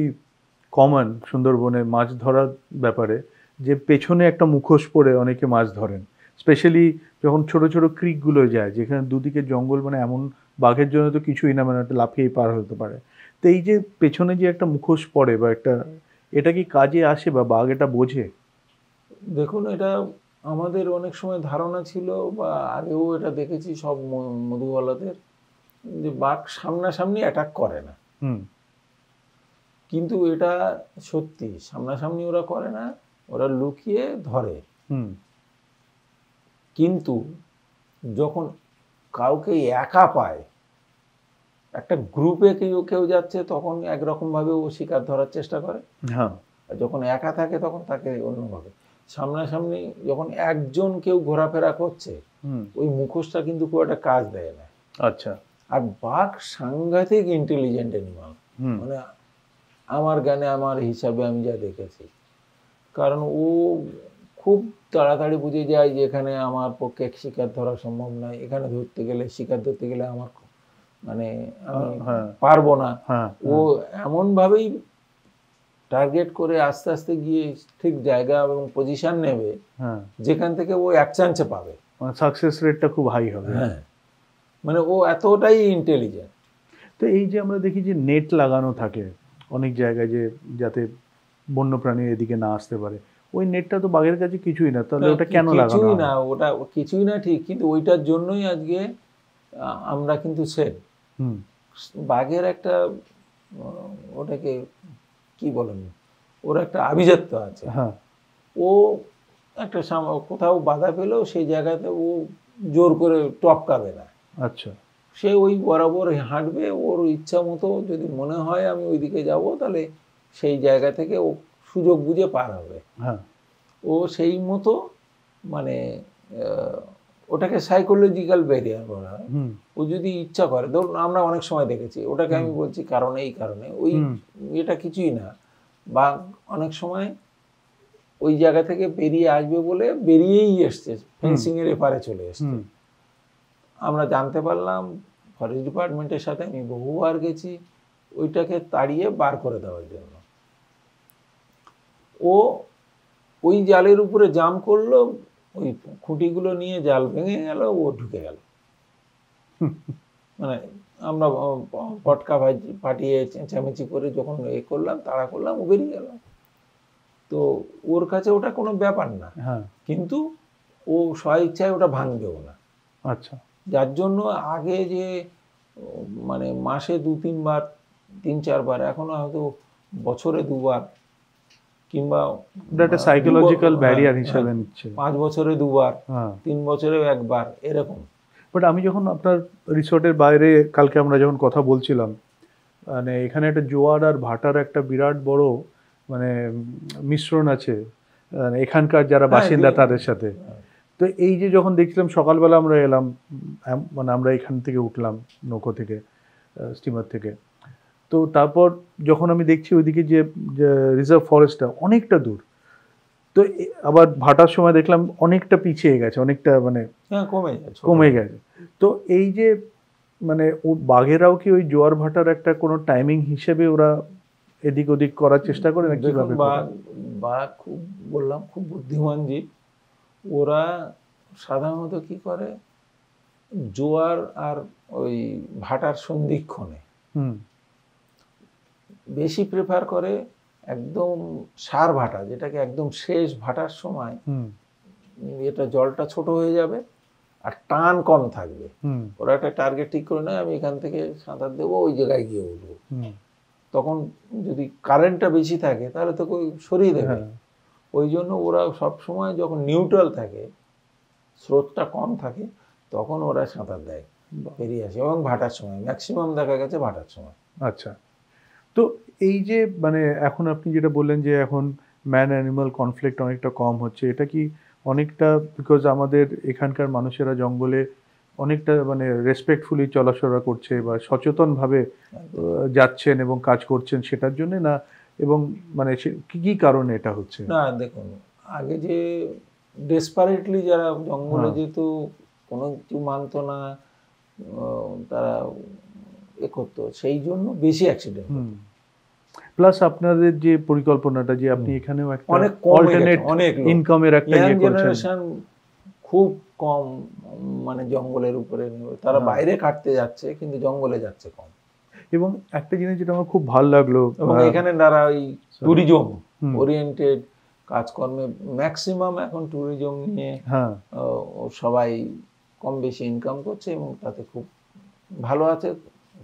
কমন সুন্দরবনে মাছ ধরার ব্যাপারে, যে পেছনে একটা মুখোশ পরে অনেকে মাছ ধরেন, স্পেশালি যখন ছোট ছোট ক্রিকগুলো যায় যেখানে দুদিকে জঙ্গল, মানে এমন বাঘের জন্য তো কিছুই না, মানে একটা লাফিয়েই পার হতে পারে। তো এই যে পেছনে যে একটা মুখোশ পড়ে বা একটা, এটা কি কাজে আসে বা বাঘ এটা বোঝে? দেখুন, এটা আমাদের অনেক সময় ধারণা ছিল বা আগেও এটা দেখেছি সব মধুবালাদের, যে বাঘ সামনাসামনি অ্যাটাক করে না। হুম কিন্তু এটা সত্যি, সামনাসামনি ওরা করে না, ওরা লুকিয়ে ধরে। হুম কিন্তু যখন কাউকে একা পায়, একটা গ্রুপে কেউ কেউ যাচ্ছে, তখন একরকমভাবে ও শিকার ধরার চেষ্টা করে। হ্যাঁ আর যখন একা থাকে তখন তাকে অন্যভাবে। সামনাসামনি যখন একজন কেউ ঘোরাফেরা করছে, হুম ওই মুখোশটা কিন্তু খুব একটা কাজ দেয় না। আচ্ছা আর বাঘ সাংঘাতিক ইন্টেলিজেন্ট অ্যানিমাল, হুম মানে আমার জ্ঞানে, আমার হিসাবে আমি যা দেখেছি। কারণ ও খুব তাড়াতাড়ি বুঝে যায় যে এখানে আমার পক্ষে শিকার ধরা সম্ভব নয়, এখানে শিকার ধরতে গেলে আমার মানে আমি হ্যাঁ পারবো না। হ্যাঁ ও এমনভাবেই টার্গেট করে আস্তে আস্তে গিয়ে ঠিক জায়গা এবং পজিশন নেবে হ্যাঁ, যেখান থেকে ও এক চান্সে পাবে। মানে সাকসেস রেটটা খুব হাই হবে। হ্যাঁ, মানে ও এতটাই ইন্টেলিজেন্ট। তো এই যে আমরা দেখি যে নেট লাগানো থাকে অনেক জায়গায়, যে যাতে বন্যপ্রাণী এদিকে না আসতে পারে, ওই নেটটা তো বাঘের কাছে কিছুই না, তাহলে ওটা কেন লাগানো কিছুই হয়? না, ওটা কিছুই না ঠিক, কিন্তু ওইটার জন্যই আজকে আমরা কিন্তু সেট হুম বাঘের একটা ওটাকে কি বলেন, ওর একটা আভিজাত্য আছে। হ্যাঁ ও একটা কোথাও বাধা পেলেও সেই জায়গাতে ও জোর করে টপকাবে না। আচ্ছা সে ওই বরাবর হাঁটবে, ওর ইচ্ছা মতো যদি মনে হয় আমি ওইদিকে যাব, তাহলে সেই জায়গা থেকে ও সুযোগ বুঝে পার হবে। হ্যাঁ ও সেই মতো মানে ওটাকে সাইকোলজিক্যাল ব্যারিয়ার বলা হয়। হুম ও যদি ইচ্ছা করে, ধরুন আমরা অনেক সময় দেখেছি, ওটাকে আমি বলছি কারণ এই কারণে ওই এটা কিছুই না, বা অনেক সময় ওই জায়গা থেকে বেরিয়ে আসবে বলে বেরিয়েই এসছে, ফেন্সিং এর এপারে চলে এসছে। হুম আমরা জানতে পারলাম, ফরেস্ট ডিপার্টমেন্টের সাথে আমি বহুবার গেছি ওইটাকে তাড়িয়ে বার করে দেওয়ার জন্য। ও ওই জালের উপরে জাম করলো, ওই খুঁটিগুলো নিয়ে জাল ভেঙে গেল, ও ঢুকে গেল। মানে আমরা পটকা পাঠিয়ে চেঁচামেচি করে যখন করলাম, তাড়া করলাম, ও বেরিয়ে গেল। তো ওর কাছে ওটা কোনো ব্যাপার না, হ্যাঁ কিন্তু ও স্বইচ্ছায় ওটা ভাঙবেও না। আচ্ছা যার জন্য আগে যে মানে মাসে 2-3 বার 3-4 বার, এখনো হয়তো বছরে 2 বার, কিংবা একটা সাইকোলজিক্যাল ব্যারিয়ার হিসাবে নিচ্ছে। 5 বছরে 2 বার, হ্যাঁ 3 বছরেও 1 বার, এরকম। বাট আমি যখন আপনার রিসোর্টের বাইরে কালকে আমরা যখন কথা বলছিলাম, মানে এখানে একটা জোয়ার আর ভাটার একটা বিরাট বড় মানে মিশ্রণ আছে মানে এখানকার যারা বাসিন্দা তাদের সাথে। তো এই যে যখন দেখছিলাম সকালবেলা আমরা এলাম, মানে আমরা এখান থেকে উঠলাম নৌকো থেকে, স্টিমার থেকে, তো তারপর যখন আমি দেখছি ওইদিকে যে রিজার্ভ ফরেস্টটা অনেকটা দূর, তো আবার ভাটার সময় দেখলাম অনেকটা পিছিয়ে গেছে, অনেকটা মানে হ্যাঁ, কমে গেছে। তো এই যে মানে ও বাঘেরাও কি ওই জোয়ার ভাটার একটা কোনো টাইমিং হিসেবে ওরা এদিক ওদিক করার চেষ্টা করে না কিভাবে? বাঘ খুব বললাম খুব বুদ্ধিমান জীব। ওরা সাধারণত কি করে, জোয়ার আর ওই ভাটার সন্ধিক্ষণে হুম বেশি প্রেফার করে একদম সার ভাটা, যেটাকে একদম শেষ ভাটার সময় হুম এটা জলটা ছোট হয়ে যাবে আর টান কম থাকবে। হুম ওরা একটা টার্গেট ঠিক করে নেয়, আমি এখান থেকে সাঁতার দেবো, ওই জায়গায় গিয়ে উঠবো। হুম তখন যদি কারেন্টটা বেশি থাকে তাহলে তো সরিয়ে দেবে। হ্যাঁ ওই জন্য ওরা সব সময় যখন নিউট্রাল থাকে, স্রোতটা কম থাকে, তখন ওরা সাঁতার দেয়, বেরিয়ে আসে। এবং ভাটার সময় ম্যাক্সিমাম দেখা গেছে ভাটার সময়। আচ্ছা, তো এই যে মানে এখন আপনি যেটা বললেন যে এখন ম্যান অ্যানিমাল কনফ্লিক্ট অনেকটা কম হচ্ছে, এটা কি অনেকটা বিকজ আমাদের এখানকার মানুষেরা জঙ্গলে অনেকটা মানে রেসপেক্টফুলি চলাফেরা করছে বা সচেতনভাবে যাচ্ছেন এবং কাজ করছেন সেটার জন্য, না এবং মানে কি কি কারণে এটা হচ্ছে? না দেখুন, আগে যে ডেসপারেটলি যারা জঙ্গলে যেত, কোনো কিছু মানতো না, তারা করতো, সেই জন্য বেশি অ্যাক্সিডেন্ট। প্লাস আপনাদের যে পরিকল্পনাটা যে আপনি এখানেও একটা অনেক কম অল্টারনেট অনেক ইনকামের একটা ইয়াং ইয়ে করেছেন। জেনারেশন খুব কম মানে জঙ্গলের উপরে তারা বাইরে কাটতে যাচ্ছে, কিন্তু জঙ্গলে যাচ্ছে কম। এবং একটা জিনিস যেটা আমার খুব ভালো লাগলো, এবং এখানে তারা ওই ট্যুরিজম ওরিয়েন্টেড কাজকর্মে ম্যাক্সিমাম এখন ট্যুরিজম নিয়ে সবাই কম বেশি ইনকাম করছে এবং তাতে খুব ভালো আছে,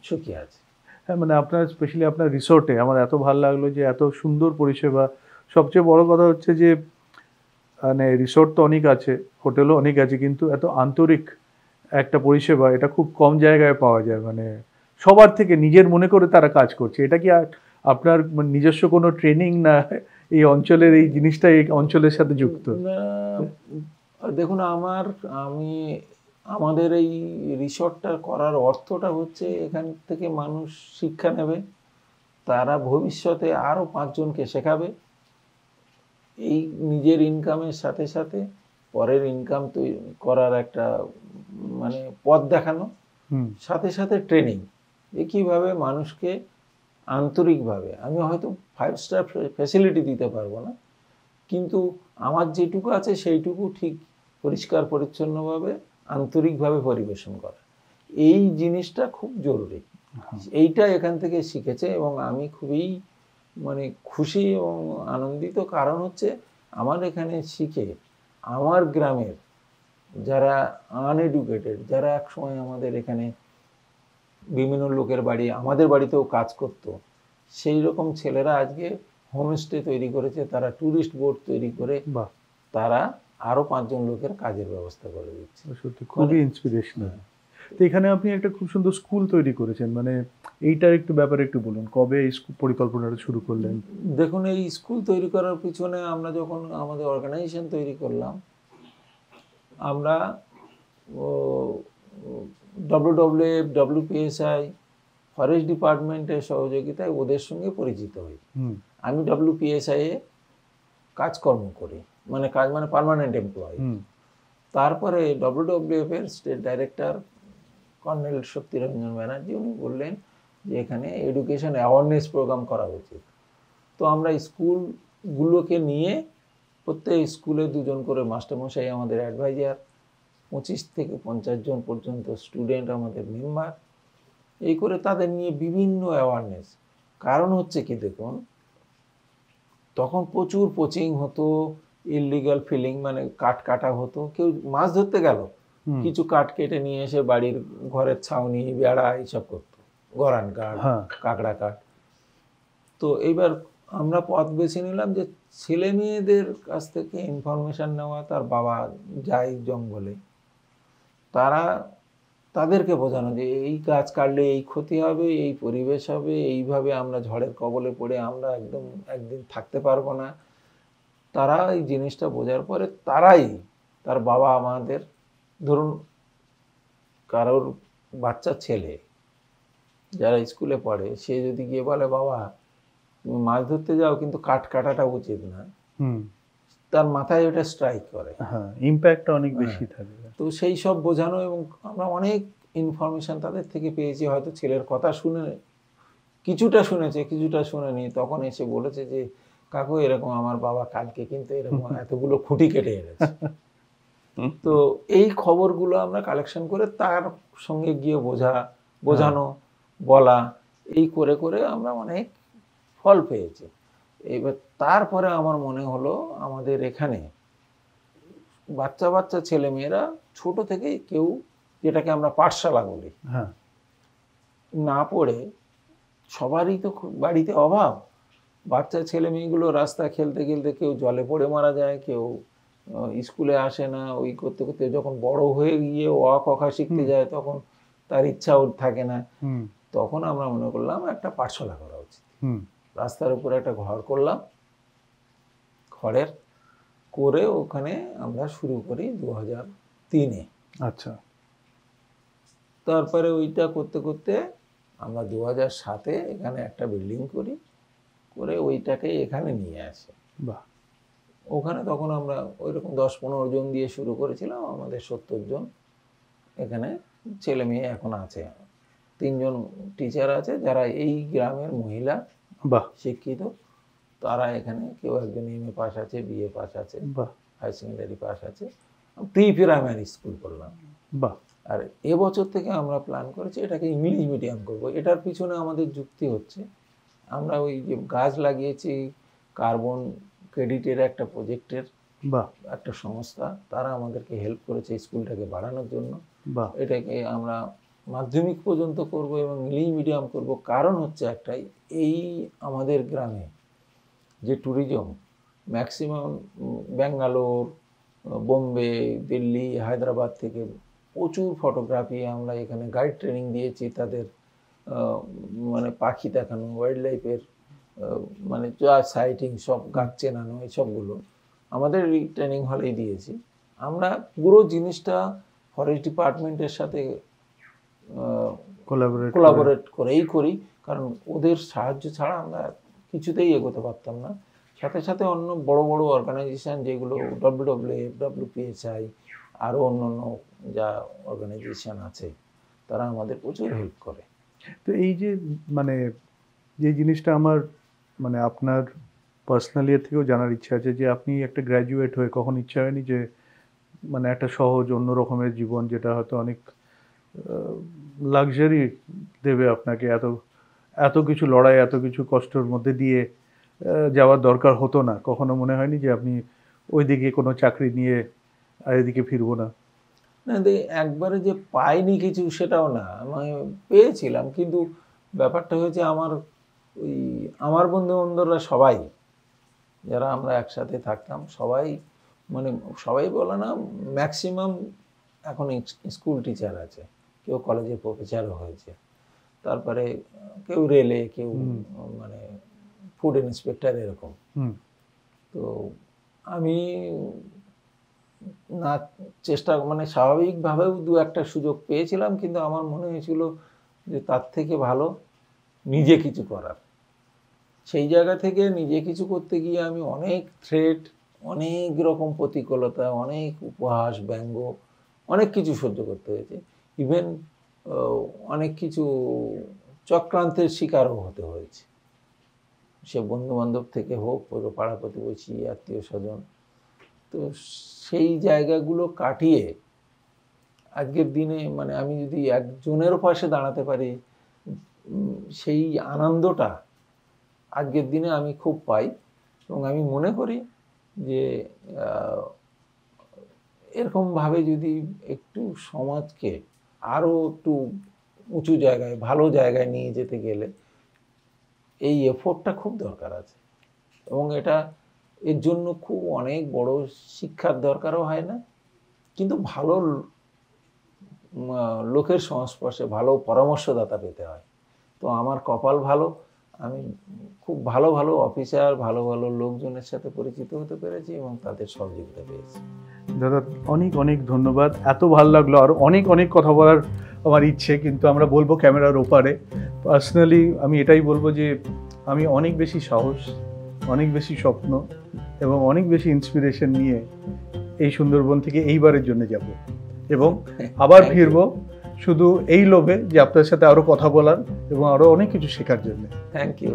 সুখী আছে। হ্যাঁ, মানে আপনার স্পেশালি আপনার রিসোর্টে আমার এত ভালো লাগলো যে এত সুন্দর পরিষেবা। সবচেয়ে বড় কথা হচ্ছে যে মানে রিসোর্ট তো অনেক আছে, হোটেলও অনেক আছে, কিন্তু এত আন্তরিক একটা পরিষেবা এটা খুব কম জায়গায় পাওয়া যায়। মানে সবার থেকে নিজের মনে করে তারা কাজ করছে। এটা কি আপনার নিজস্ব কোনো ট্রেনিং, না এই অঞ্চলের এই জিনিসটা এই অঞ্চলের সাথে যুক্ত? দেখুন, আমাদের এই রিসর্টটা করার অর্থটা হচ্ছে এখান থেকে মানুষ শিক্ষা নেবে, তারা ভবিষ্যতে আরও 5 জনকে শেখাবে, এই নিজের ইনকামের সাথে সাথে পরের ইনকাম তৈরি করার একটা মানে পথ দেখানো, সাথে সাথে ট্রেনিং, যে কীভাবে মানুষকে আন্তরিকভাবে, আমি হয়তো 5 স্টার ফ্যাসিলিটি দিতে পারবো না, কিন্তু আমার যেটুকু আছে সেইটুকু ঠিক পরিষ্কার পরিচ্ছন্নভাবে আন্তরিকভাবে পরিবেশন করা, এই জিনিসটা খুব জরুরি। এইটা এখান থেকে শিখেছে এবং আমি খুবই মানে খুশি এবং আনন্দিত। কারণ হচ্ছে আমার এখানে শিখে আমার গ্রামের যারা আনএডুকেটেড, যারা একসময় আমাদের এখানে বিভিন্ন লোকের বাড়ি, আমাদের বাড়িতেও কাজ করতো, সেই রকম ছেলেরা আজকে হোমস্টে তৈরি করেছে, তারা ট্যুরিস্ট বোর্ড তৈরি করে তারা আরও 5 জন লোকের কাজের ব্যবস্থা করে দিচ্ছে। সত্যি খুবই ইন্সপিরেশনাল। তো এখানে আপনি একটা খুব সুন্দর স্কুল তৈরি করেছেন, মানে এইটার একটু ব্যাপারে একটু বলুন, কবে এই পরিকল্পনাটা শুরু করলেন? দেখুন, এই স্কুল তৈরি করার পিছনে আমরা যখন আমাদের অর্গানাইজেশন তৈরি করলাম, আমরা WWF, WPSI, ফরেস্ট ডিপার্টমেন্টের সহযোগিতায় ওদের সঙ্গে পরিচিত হই। আমি WPSI এ কাজকর্ম করি, মানে পার্মানেন্ট এমপ্লয়ি। তারপরে WWF এর স্টেট ডাইরেক্টর কর্নেল শক্তিরঞ্জন ব্যানার্জি, উনি বললেন যে এখানে এডুকেশন অ্যাওয়ারনেস প্রোগ্রাম করা উচিত। তো আমরা স্কুলগুলোকে নিয়ে, প্রত্যেক স্কুলে 2 জন করে মাস্টারমশাই আমাদের অ্যাডভাইজার, 25 থেকে 50 জন পর্যন্ত স্টুডেন্ট আমাদের মেম্বার, এই করে তাদের নিয়ে বিভিন্ন অ্যাওয়ারনেস। কারণ হচ্ছে কি, দেখুন তখন প্রচুর পোচিং হতো, ইললিগাল ফিলিং মানে কাঠ কাটা হতো, কেউ মাছ ধরতে গেল, কিছু কাঠ কেটে নিয়ে এসে বাড়ির ঘরের ছাউনি, বেড়া এইসব করতো, গরান কাঠ, কাঁকড়া কাঠ। তো এইবার আমরা পথ বেছে নিলাম যে ছেলে মেয়েদের কাছ থেকে ইনফরমেশান নেওয়া, তার বাবা যায় জঙ্গলে, তাদেরকে বোঝানো যে এই গাছ কাটলে এই ক্ষতি হবে, এই পরিবেশ হবে, এইভাবে আমরা ঝড়ের কবলে পড়ে আমরা একদিন থাকতে পারবো না। তারা এই জিনিসটা বোঝার পরে তারাই, তার বাবা আমাদের, ধরুন কারোর বাচ্চা ছেলে যারা স্কুলে পড়ে, সে যদি গিয়ে বলে বাবা তুমি মাছ ধরতে যাও কিন্তু কাঠ কাটাটা উচিত না, তার মাথায় ওটা স্ট্রাইক করে, ইম্প্যাক্টটা অনেক বেশি থাকে। তো সেই সব বোঝানো, এবং আমরা অনেক ইনফরমেশন তাদের থেকে পেয়েছি। হয়তো ছেলের কথা শুনে কিছুটা শুনেছে, কিছুটা শুনেনি, তখন এসে বলেছে যে কাকু এরকম আমার বাবা কালকে কিন্তু এরকম এতগুলো খুঁটি কেটে এনেছে। তো এই খবরগুলো আমরা কালেকশন করে তার সঙ্গে গিয়ে বোঝানো, বলা, এই করে করে আমরা অনেক ফল পেয়েছি। এবার তারপরে আমার মনে হলো আমাদের এখানে বাচ্চা ছেলেমেয়েরা ছোট থেকে কেউ, যেটাকে আমরা পাঠশালা বলি, না পড়ে, সবারই তো বাড়িতে অভাব, বাচ্চা ছেলে মেয়েগুলো রাস্তা খেলতে খেলতে কেউ জলে পড়ে মারা যায়, কেউ স্কুলে আসে না, ওই করতে করতে যখন বড় হয়ে গিয়ে অ ক খ শিখতে যায় তখন তার ইচ্ছাও থাকে না। তখন আমরা মনে করলাম একটা পাঠশালা করা উচিত। রাস্তার উপরে একটা ঘর করলাম, খড়ের করে ওখানে আমরা শুরু করি 2003-এ। আচ্ছা। তারপরে ওইটা করতে করতে আমরা 2007-এ এখানে একটা বিল্ডিং করি, করে ওইটাকে এখানে নিয়ে আসে। বাহ। ওখানে তখন আমরা ওইরকম 10-15 জন দিয়ে শুরু করেছিলাম, আমাদের 70 জন এখানে ছেলে মেয়ে এখন আছে। 3 জন টিচার আছে যারা এই গ্রামের মহিলা, বাহ। শিক্ষিত। তারা এখানে কেউ একজন MA পাস আছে, BA পাস আছে, বাহ। হায়ার সেকেন্ডারি পাস আছে। প্রি প্রাইমারি স্কুল করলাম। বাহ। আর এবছর থেকে আমরা প্ল্যান করেছি এটাকে ইংলিশ মিডিয়াম করব। এটার পিছনে আমাদের যুক্তি হচ্ছে, আমরা ওই যে গাছ লাগিয়েছি কার্বন ক্রেডিটের একটা প্রজেক্টের বাহ। একটা সংস্থা, তারা আমাদেরকে হেল্প করেছে স্কুলটাকে বাড়ানোর জন্য। বাহ। এটাকে আমরা মাধ্যমিক পর্যন্ত করব এবং ইংলিশ মিডিয়াম করব। কারণ হচ্ছে একটাই, এই আমাদের গ্রামে যে ট্যুরিজম ম্যাক্সিমাম ব্যাঙ্গালোর, বোম্বে, দিল্লি, হায়দ্রাবাদ থেকে প্রচুর ফটোগ্রাফি, আমরা এখানে গাইড ট্রেনিং দিয়েছি তাদের, মানে পাখি দেখানো, ওয়াইল্ড লাইফের মানে যা সাইটিং সব গাছ চেনানো, এইসবগুলো আমাদের এই ট্রেনিং হলেই দিয়েছি। আমরা পুরো জিনিসটা ফরেস্ট ডিপার্টমেন্টের সাথে কোলাবোরেট করেই করি, কারণ ওদের সাহায্য ছাড়া আমরা কিছুতেই এগোতে পারতাম না। সাথে সাথে অন্য বড় বড় অর্গানাইজেশন যেগুলো WWF, WPSI, আরও অন্য যা অর্গানাইজেশন আছে, তারা আমাদের প্রচুর হেল্প করে। তো এই যে মানে যে জিনিসটা আমার মানে আপনার পার্সোনালি এর থেকেও জানার ইচ্ছা আছে যে আপনি একটা গ্র্যাজুয়েট হয়ে কখন ইচ্ছা হয়নি যে মানে একটা সহজ অন্য রকমের জীবন, যেটা হয়তো অনেক লাক্সারি দেবে আপনাকে, এত কিছু লড়াই, এত কিছু কষ্টের মধ্যে দিয়ে যাওয়ার দরকার হতো না? কখনো মনে হয়নি যে আপনি ওইদিকে কোনো চাকরি নিয়ে আর এদিকে ফিরবো না? না, একবারে যে পাইনি কিছু সেটাও না, আমি পেয়েছিলাম, কিন্তু ব্যাপারটা হয়েছে আমার বন্ধু বান্ধবরা সবাই, যারা আমরা একসাথে থাকতাম, সবাই মানে সবাই বলে না, ম্যাক্সিমাম এখন স্কুল টিচার আছে, কেউ কলেজের প্রফেসরও হয়েছে, তারপরে কেউ রেলে, কেউ মানে ফুড ইন্সপেক্টর, এরকম। তো আমি না চেষ্টা মানে স্বাভাবিকভাবেও 2-1টা সুযোগ পেয়েছিলাম, কিন্তু আমার মনে হয়েছিল যে তার থেকে ভালো নিজে কিছু করার। সেই জায়গা থেকে নিজে কিছু করতে গিয়ে আমি অনেক থ্রেট, অনেক রকম প্রতিকূলতা, অনেক উপহাস, ব্যঙ্গ, অনেক কিছু সহ্য করতে হয়েছে। ইভেন অনেক কিছু চক্রান্তের শিকারও হতে হয়েছে, সে বন্ধুবান্ধব থেকে হোক, পুরো পাড়া প্রতিবেশী, আত্মীয় স্বজন। তো সেই জায়গাগুলো কাটিয়ে আজকের দিনে মানে আমি যদি একজনেরও পাশে দাঁড়াতে পারি, সেই আনন্দটা আজকের দিনে আমি খুব পাই। এবং আমি মনে করি যে এরকমভাবে যদি একটু সমাজকে আরও একটু উঁচু জায়গায়, ভালো জায়গায় নিয়ে যেতে গেলে এই এফোর্টটা খুব দরকার আছে। এবং এর জন্য খুব অনেক বড় শিক্ষার দরকারও হয় না, কিন্তু ভালো লোকের সংস্পর্শে, ভালো পরামর্শদাতা পেতে হয়। তো আমার কপাল ভালো, আমি খুব ভালো ভালো অফিসার, ভালো ভালো লোকজনের সাথে পরিচিত হতে পেরেছি এবং তাদের সহযোগিতা পেয়েছি। দাদা অনেক অনেক ধন্যবাদ, এত ভালো লাগলো। আর অনেক অনেক কথা বলার আমার ইচ্ছে, কিন্তু আমরা বলবো ক্যামেরার ওপারে। পার্সোনালি আমি এটাই বলবো যে আমি অনেক বেশি সাহস, অনেক বেশি স্বপ্ন এবং অনেক বেশি ইন্সপিরেশন নিয়ে এই সুন্দরবন থেকে এইবারের জন্য যাব এবং আবার ফিরবো, শুধু এই লোভে যে আপনার সাথে আরও কথা বলার এবং আরও অনেক কিছু শেখার জন্য। Thank you.